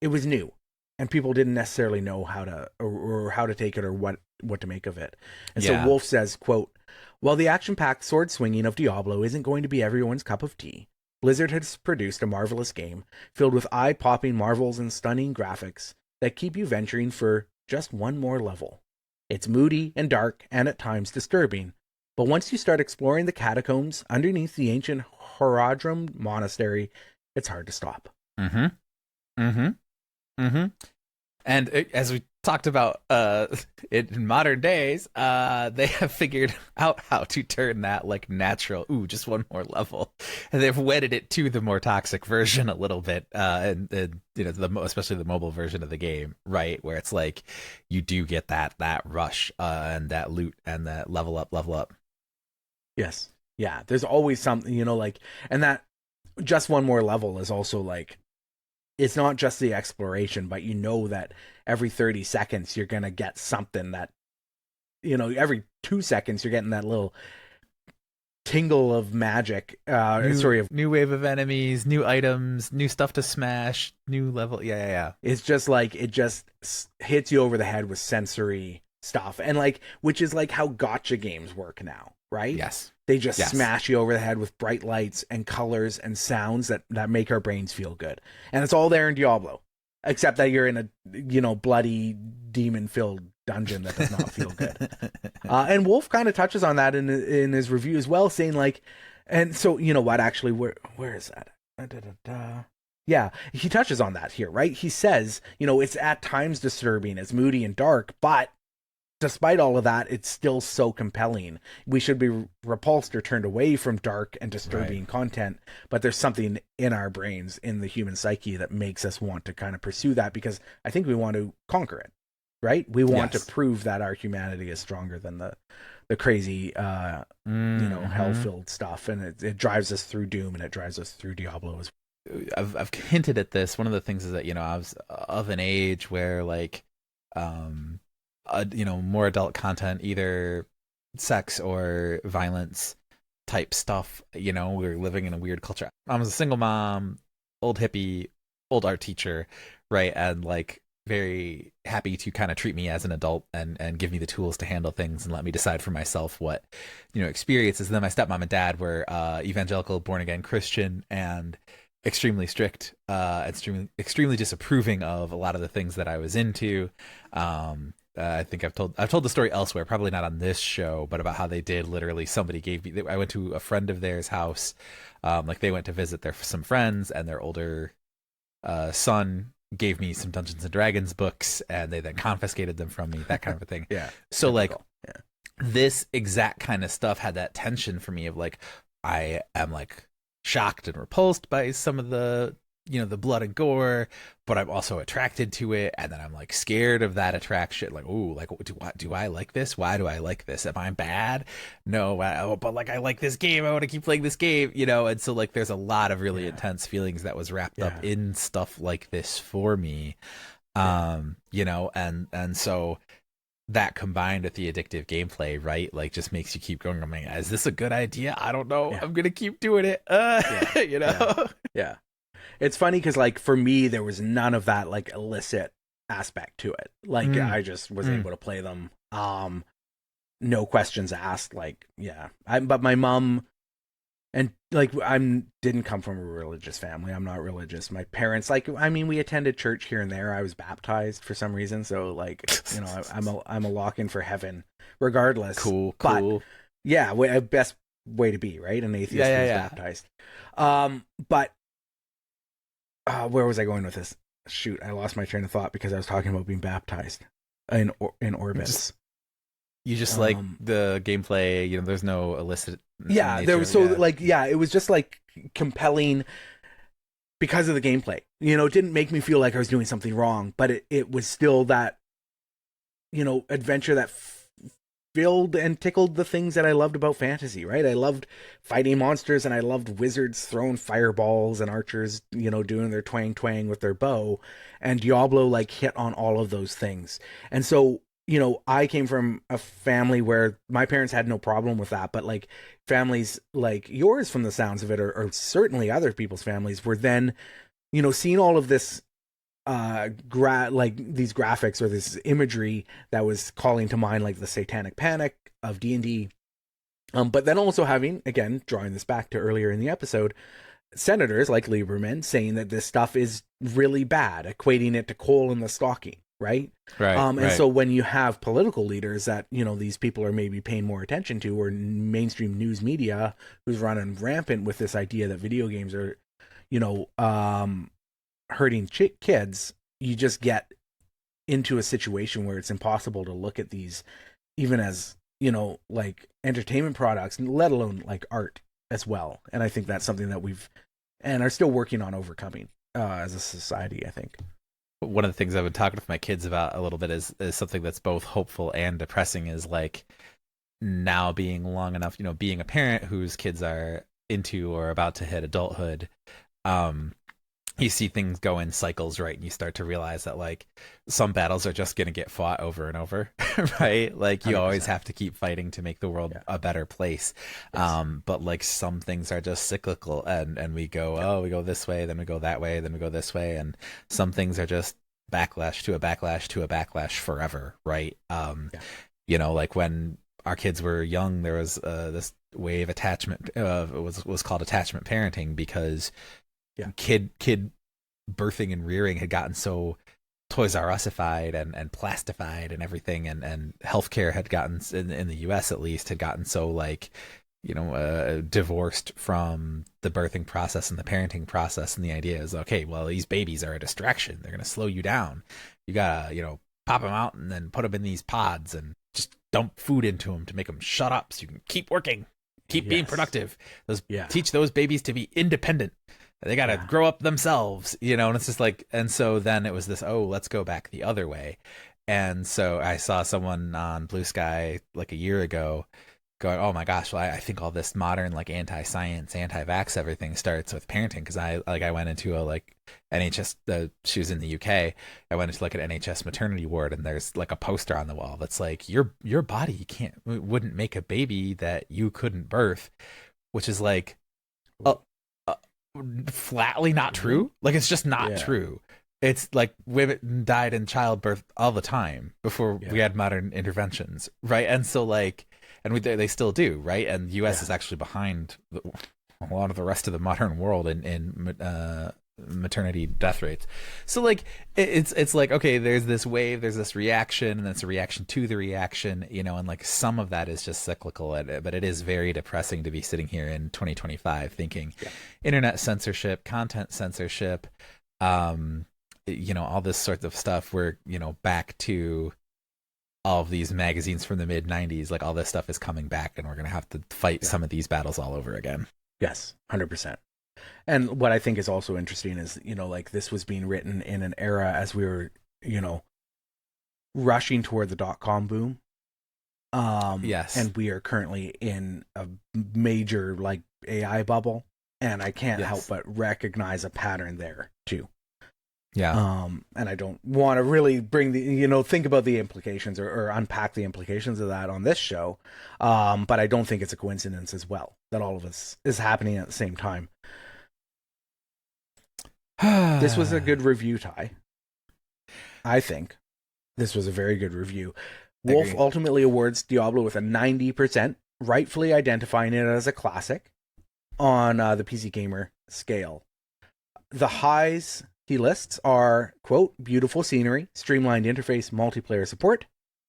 it was new, and people didn't necessarily know how to take it or what to make of it. And so Wolf says, quote, "While the action-packed sword swinging of Diablo isn't going to be everyone's cup of tea, Blizzard has produced a marvelous game filled with eye-popping marvels and stunning graphics that keep you venturing for just one more level. It's moody and dark and at times disturbing, but once you start exploring the catacombs underneath the ancient Horadrim monastery, it's hard to stop." And as we talked about in modern days, they have figured out how to turn that, like, natural, just one more level, and they've wedded it to the more toxic version a little bit, and especially the mobile version of the game, right, where it's like you do get that rush and that loot and that level up. Yes, yeah. There's always something, like, and that just one more level is also, like, it's not just the exploration, but that every 30 seconds you're going to get something that, every 2 seconds you're getting that little tingle of magic. New wave of enemies, new items, new stuff to smash, new level. Yeah. It's just like it just hits you over the head with sensory stuff, and like which is like how gotcha games work now, right? Yes. They just smash you over the head with bright lights and colors and sounds that make our brains feel good, and it's all there in Diablo, except that you're in a bloody demon-filled dungeon that does not feel good. And Wolf kind of touches on that in his review as well, saying like, and so you know what? Actually, where is that? Yeah, he touches on that here, right? He says, you know, it's at times disturbing, it's moody and dark, but despite all of that, it's still so compelling. We should be repulsed or turned away from dark and disturbing content, but there's something in our brains, in the human psyche, that makes us want to kind of pursue that, because I think we want to conquer it, right? We want to prove that our humanity is stronger than the crazy, hell-filled stuff, and it drives us through Doom, and it drives us through Diablo as well. I've hinted at this. One of the things is that, you know, I was of an age where like, more adult content, either sex or violence type stuff. You know, we were living in a weird culture. I was a single mom, old hippie, old art teacher, right? And like very happy to kind of treat me as an adult and give me the tools to handle things and let me decide for myself what, you know, experiences. And then my stepmom and dad were evangelical, born again Christian, and extremely strict, extremely disapproving of a lot of the things that I was into. I think I've told the story elsewhere, probably not on this show, but about how they did literally, somebody gave me, I went to a friend of theirs house, like they went to visit some friends, and their older son gave me some Dungeons and Dragons books, and they then confiscated them from me, that kind of a thing. Yeah. So like, this exact kind of stuff had that tension for me of like, I am like shocked and repulsed by some of the, you know, the blood and gore, but I'm also attracted to it, and then I'm like scared of that attraction. Like, ooh, like do I like this? Why do I like this? Am I bad? No, but like I like this game. I want to keep playing this game, you know. And so like there's a lot of really intense feelings that was wrapped up in stuff like this for me, you know, and so that combined with the addictive gameplay, right, like just makes you keep going. I mean, is this a good idea? I don't know. I'm gonna keep doing it. You know. Yeah. It's funny because, like, for me, there was none of that, like, illicit aspect to it. Like, I just was able to play them. No questions asked. Like, but my mom, and, like, didn't come from a religious family. I'm not religious. My parents, like, I mean, we attended church here and there. I was baptized for some reason. So, like, you know, I'm a lock-in for heaven regardless. Cool. But, yeah, best way to be, right? An atheist who's baptized. But, where was I going with this? Shoot, I lost my train of thought because I was talking about being baptized in orbits. You just like the gameplay, you know, there's no illicit. Yeah, there was it was just like compelling because of the gameplay. You know, it didn't make me feel like I was doing something wrong, but it was still that, you know, adventure that filled and tickled the things that I loved about fantasy, right? I loved fighting monsters, and I loved wizards throwing fireballs and archers, you know, doing their twang with their bow, and Diablo like hit on all of those things. And so, you know, I came from a family where my parents had no problem with that, but like families like yours, from the sounds of it, or certainly other people's families, were then, you know, seeing all of this like these graphics or this imagery that was calling to mind like the satanic panic of D&D, but then also having, again, drawing this back to earlier in the episode, senators like Lieberman saying that this stuff is really bad, equating it to coal in the stocking, right? And so when you have political leaders that, you know, these people are maybe paying more attention to, or mainstream news media who's running rampant with this idea that video games are, you know, hurting kids, you just get into a situation where it's impossible to look at these even as, you know, like entertainment products, let alone like art as well. And I think that's something that we've and are still working on overcoming as a society, I think. One of the things I've been talking with my kids about a little bit is something that's both hopeful and depressing, is like now being long enough, you know, being a parent whose kids are into or about to hit adulthood, you see things go in cycles, right? And you start to realize that like some battles are just going to get fought over and over, Yeah, right? Like you always 100%. have to keep fighting to make the world Yeah. a better place. Yes. But like some things are just cyclical, and we go, Yep. oh, we go this way, then we go that way, then we go this way, and some things are just backlash to a backlash to a backlash forever, right? Yeah. Like when our kids were young, there was this wave attachment, was called attachment parenting, because Yeah. kid birthing and rearing had gotten so Toys R Usified and plastified and everything, and healthcare had gotten, in the US at least, had gotten so like, divorced from the birthing process and the parenting process. And the idea is, okay, well, these babies are a distraction. They're going to slow you down. You gotta, pop them out and then put them in these pods and just dump food into them to make them shut up so you can keep working, keep being Yes. productive. Yeah. Teach those babies to be independent. They got to Yeah. grow up themselves, and it's just like, and so then it was this, oh, let's go back the other way. And so I saw someone on Blue Sky like a year ago going, oh my gosh, well, I think all this modern like anti-science, anti-vax everything starts with parenting. Because I went into a like NHS, she was in the UK. I went into like an NHS maternity ward, and there's like a poster on the wall that's like, your body wouldn't make a baby that you couldn't birth, which is like, uh, uh, flatly not true. Like it's just not Yeah. true. It's like women died in childbirth all the time before we had modern interventions, right? And so like, and they still do, right? And the U.S. is actually behind a lot of the rest of the modern world in maternity death rates. So like it's like, okay, there's this wave, there's this reaction, and it's a reaction to the reaction, and like some of that is just cyclical, but it is very depressing to be sitting here in 2025 thinking internet censorship, content censorship, all this sort of stuff. We're back to all of these magazines from the mid 90s, like all this stuff is coming back, and we're gonna have to fight some of these battles all over again. Yes, 100%. And what I think is also interesting is, like this was being written in an era as we were, rushing toward the .com boom. Yes. And we are currently in a major like AI bubble, and I can't help but recognize a pattern there too. Yeah. And I don't want to really bring the, think about the implications or unpack the implications of that on this show. But I don't think it's a coincidence as well that all of this is happening at the same time. This was a good review, Ty. I think this was a very good review. Wolf ultimately awards Diablo with a 90%, rightfully identifying it as a classic on the PC Gamer scale. The highs he lists are, quote, beautiful scenery, streamlined interface, multiplayer support,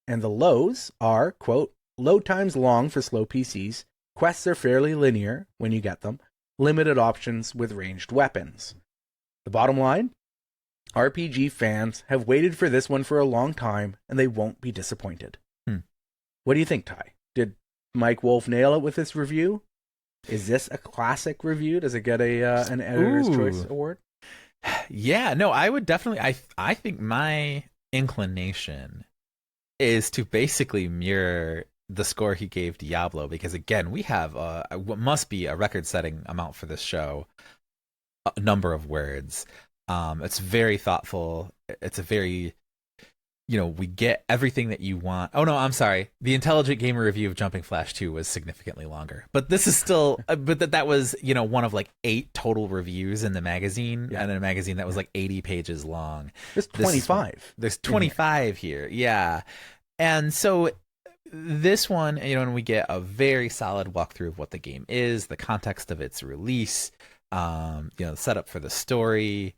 and the lows are, quote, load times long for slow PCs, quests are fairly linear when you get them, limited options with ranged weapons. The bottom line, RPG fans have waited for this one for a long time, and they won't be disappointed. What do you think, Ty? Did Mike Wolf nail it with this review? Is this a classic review? Does it get an Editor's Choice Award? Yeah, no, I would definitely. I think my inclination is to basically mirror the score he gave Diablo, because again, we have what must be a record-setting amount for this show, a number of words. It's very thoughtful. It's a very, we get everything that you want. Oh no, I'm sorry. The Intelligent Gamer review of Jumping Flash 2 was significantly longer, but this is still, but that was, one of like 8 total reviews in the magazine, and in a magazine that was like 80 pages long. There's 25. There's 25 here. Yeah. And so this one, and we get a very solid walkthrough of what the game is, the context of its release, the setup for the story,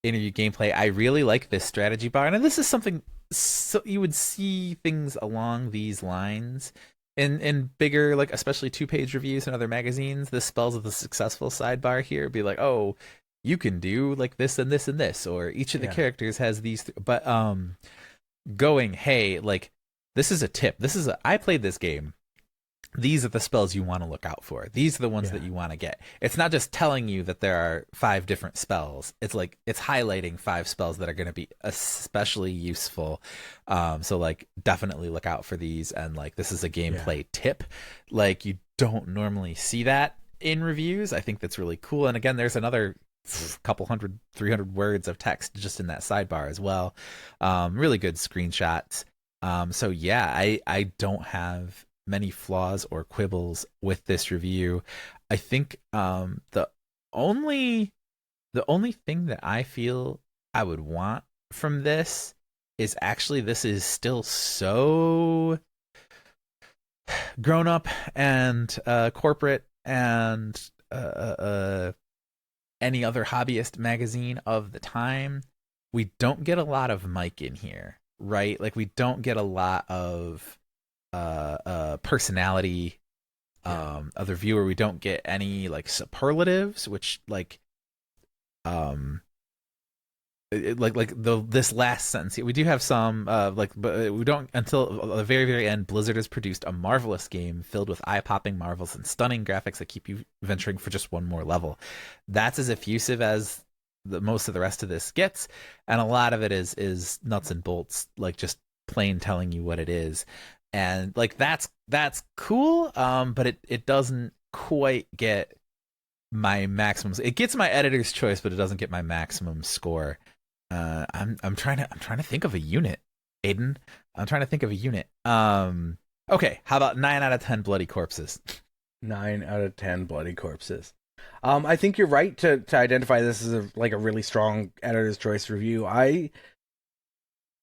interview gameplay. I really like this strategy bar, and this is something, so you would see things along these lines in bigger, like especially 2-page reviews in other magazines. This spells the successful sidebar here. Be like, oh, you can do like this and this and this, or each of the characters has these. But going, hey, like this is a tip. I played this game. These are the spells you want to look out for. These are the ones that you want to get. It's not just telling you that there are 5 different spells. It's like it's highlighting 5 spells that are going to be especially useful. So like definitely look out for these. And like this is a gameplay tip. Like you don't normally see that in reviews. I think that's really cool. And again, there's another couple hundred, 300 words of text just in that sidebar as well. Really good screenshots. So yeah, I don't have many flaws or quibbles with this review. I think only the only thing that I feel I would want from this is actually this is still so grown up and corporate and any other hobbyist magazine of the time. We don't get a lot of Mike in here, right? Like we don't get a lot of personality of the viewer. We don't get any like superlatives, which like this last sentence. We do have some but we don't until the very very end. Blizzard has produced a marvelous game filled with eye-popping marvels and stunning graphics that keep you venturing for just one more level. That's as effusive as most of the rest of this gets, and a lot of it is nuts and bolts, like just plain telling you what it is, and like that's cool. But it doesn't quite get my maximum. It gets my editor's choice, but it doesn't get my maximum score. I'm trying to think of a unit, Aidan. I'm trying to think of a unit. Okay, how about 9 out of 10 bloody corpses? 9 out of 10 bloody corpses. I think you're right to identify this as a really strong editor's choice review. I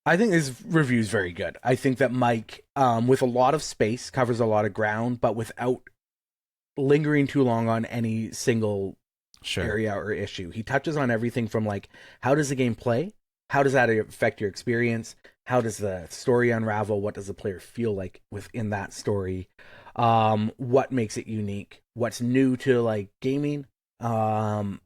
think this review is very good. I think that Mike, with a lot of space, covers a lot of ground, but without lingering too long on any single area or issue. He touches on everything from like, how does the game play? How does that affect your experience? How does the story unravel? What does the player feel like within that story? What makes it unique? What's new to like gaming? But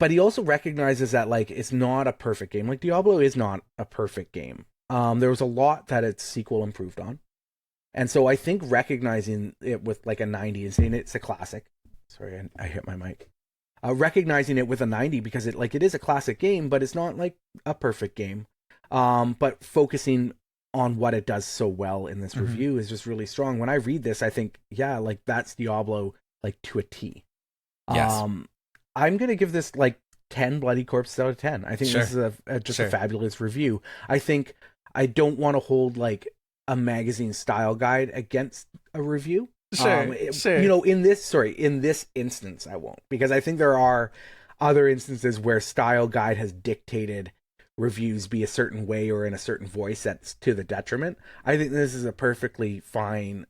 he also recognizes that like it's not a perfect game. Like Diablo is not a perfect game. There was a lot that its sequel improved on. And so I think recognizing it with like a 90 and saying it's a classic. Sorry, I hit my mic. Recognizing it with a 90 because it is a classic game, but it's not like a perfect game. But focusing on what it does so well in this review is just really strong. When I read this, I think, yeah, like that's Diablo like to a T. Yes. I'm gonna give this like 10 bloody corpses out of 10. I think this is a fabulous review. I think I don't want to hold like a magazine style guide against a review. Sure. You know, in this instance, I won't, because I think there are other instances where style guide has dictated reviews be a certain way or in a certain voice that's to the detriment. I think this is a perfectly fine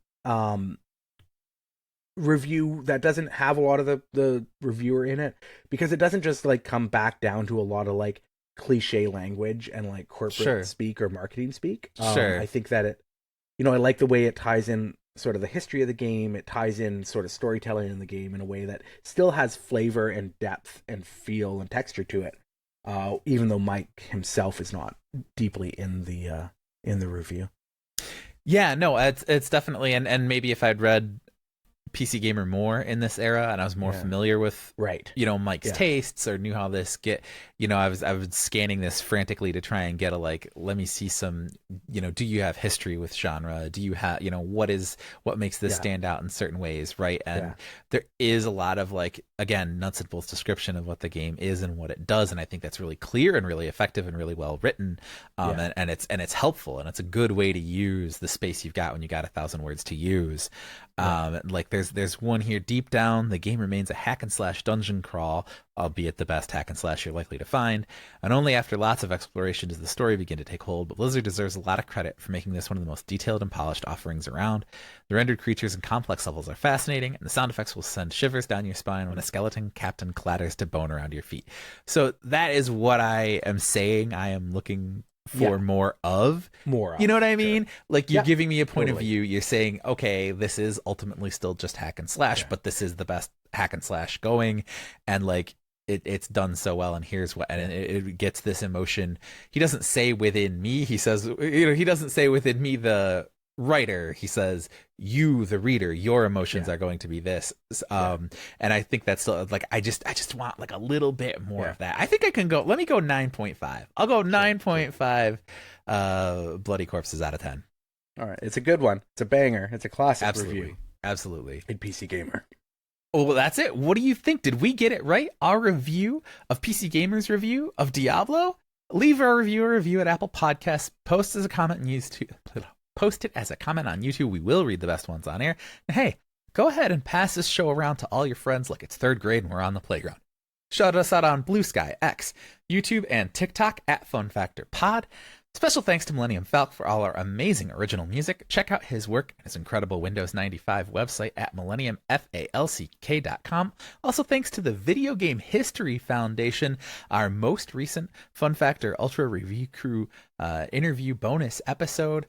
review that doesn't have a lot of the reviewer in it, because it doesn't just like come back down to a lot of like cliche language and like corporate speak or marketing speak. I think that it, you know, I like the way it ties in sort of the history of the game. It ties in sort of storytelling in the game in a way that still has flavor and depth and feel and texture to it. Even though Mike himself is not deeply in the review. Yeah, no, it's definitely, and maybe if I'd read PC Gamer more in this era and I was more familiar with you know, Mike's tastes, or knew how this I was scanning this frantically to try and get a like, let me see some, you know, do you have history with genre? Do you have, you know, what makes this stand out in certain ways, right? And there is a lot of like, again, nuts and bolts description of what the game is and what it does, and I think that's really clear and really effective and really well written. And it's helpful, and it's a good way to use the space you've got when you got 1,000 words to use. Like there's one here: deep down, the game remains a hack and slash dungeon crawl, albeit the best hack and slash you're likely to find. And only after lots of exploration does the story begin to take hold. But Blizzard deserves a lot of credit for making this one of the most detailed and polished offerings around. The rendered creatures and complex levels are fascinating, and the sound effects will send shivers down your spine when a skeleton captain clatters to bone around your feet. So that is what I am saying I am looking for more of. You know what I mean? Like, you're giving me a point of view. You're saying, okay, this is ultimately still just hack and slash, but this is the best hack and slash going, and like it's done so well, and here's what, and it gets this emotion. He doesn't say within me, he says, you know, he doesn't say within me, the writer, he says, you the reader, your emotions are going to be this. And I think that's still like, I just want like a little bit more of that. I think I can go, let me go 9.5. I'll go 9.5 bloody corpses out of 10. All right, it's a good one. It's a banger. It's a classic review. Absolutely. In PC Gamer. Oh, well, that's it. What do you think? Did we get it right? Our review of PC Gamer's review of Diablo? Leave a review at Apple Podcasts. Post as a comment on YouTube. Post it as a comment on YouTube. We will read the best ones on air. And hey, go ahead and pass this show around to all your friends like it's third grade and we're on the playground. Shout us out on Blue Sky, X, YouTube, and TikTok at FunFactor Pod. Special thanks to Millennium Falck for all our amazing original music. Check out his work and his incredible Windows 95 website at millenniumfalck.com. Also thanks to the Video Game History Foundation, our most recent FunFactor Ultra Review Crew interview bonus episode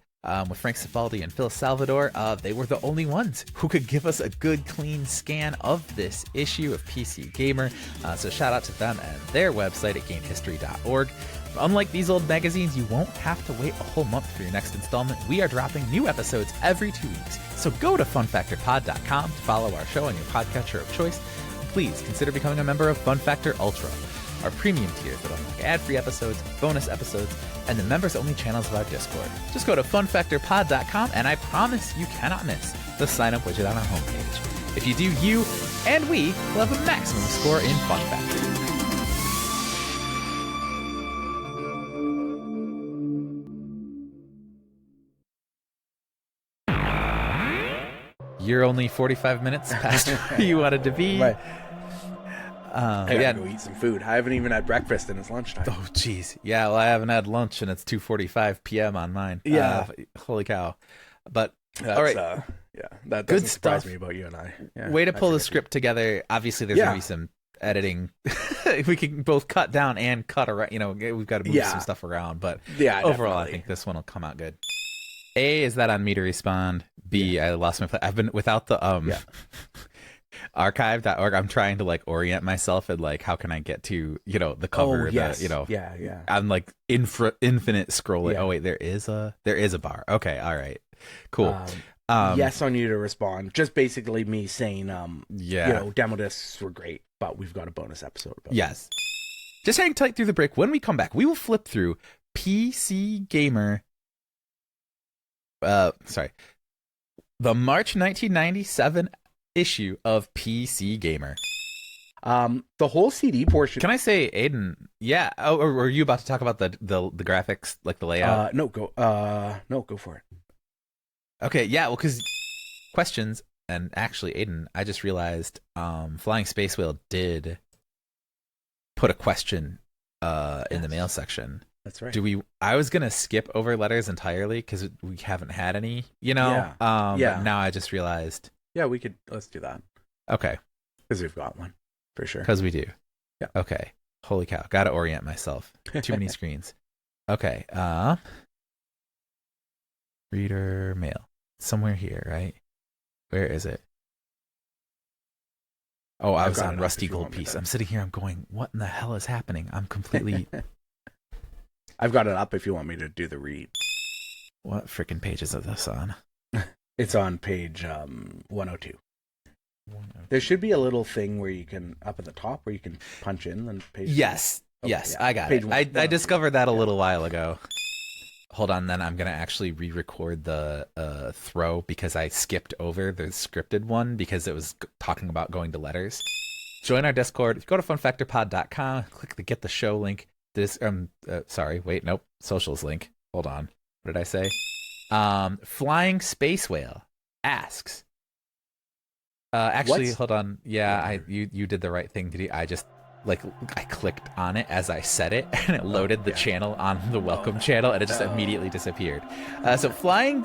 with Frank Cifaldi and Phil Salvador. They were the only ones who could give us a good, clean scan of this issue of PC Gamer. So shout out to them and their website at gamehistory.org. Unlike these old magazines, you won't have to wait a whole month for your next installment. We are dropping new episodes every 2 weeks. So go to funfactorpod.com to follow our show on your podcatcher of choice. Please consider becoming a member of FunFactor Ultra, our premium tier that unlock ad-free episodes, bonus episodes, and the members-only channels of our Discord. Just go to funfactorpod.com, and I promise you cannot miss the sign-up widget on our homepage. If you do, you and we will have a maximum score in Fun Factor. You're only 45 minutes past where you wanted to be. Right. I gotta go eat some food. I haven't even had breakfast and it's lunchtime. Oh, jeez. Yeah, well, I haven't had lunch and it's 2:45 p.m. on mine. Yeah. Holy cow. But, That's, all right. Yeah, that Good doesn't surprise stuff. me about you and I. Yeah, Way to pull the forget script together. Obviously, there's going to be some editing. We can both cut down and cut around. You know, we've got to move some stuff around. But overall, definitely. I think this one will come out good. A, is that on me to respond? B, I lost my place. I've been without the archive.org. I'm trying to like orient myself and like how can I get to, you know, the cover. Oh, yes. Yeah. I'm like infinite scrolling. Oh wait, there is a bar. Okay, all right, cool. Yes, on you to respond. Just basically me saying, you know, demo discs were great, but we've got a bonus episode about yes. Just hang tight through the break. When we come back, we will flip through PC Gamer. The March 1997 issue of PC Gamer. The whole CD portion. Can I say, Aidan? Yeah. Oh, or were you about to talk about the graphics, like the layout? No, go for it. Okay. Yeah. Well, because questions, and actually, Aidan, I just realized, Flying Space Whale did put a question, in the mail section. That's right. I was gonna skip over letters entirely because we haven't had any, you know. But now I just realized. Yeah, let's do that. Okay. Because we've got one for sure. Because we do. Yeah. Okay. Holy cow! Got to orient myself. Too many screens. Okay. Reader mail somewhere here, right? Where is it? Oh, I was on Rusty Gold Piece. I'm sitting here. I'm going. What in the hell is happening? I'm completely. I've got it up if you want me to do the read. What freaking pages is this on? It's on page 102. There should be a little thing where you can, up at the top, where you can punch in the page. Yes, I got it. I discovered that a little while ago. Hold on, then I'm going to actually re-record the throw because I skipped over the scripted one because it was talking about going to letters. Join our Discord. Go to funfactorpod.com, click the Get the Show link. Socials link. Hold on. What did I say? Flying Space Whale asks. Actually, hold on. Yeah, you did the right thing. I just I clicked on it as I said it, and it loaded the channel on the welcome channel, and it just immediately disappeared. So Flying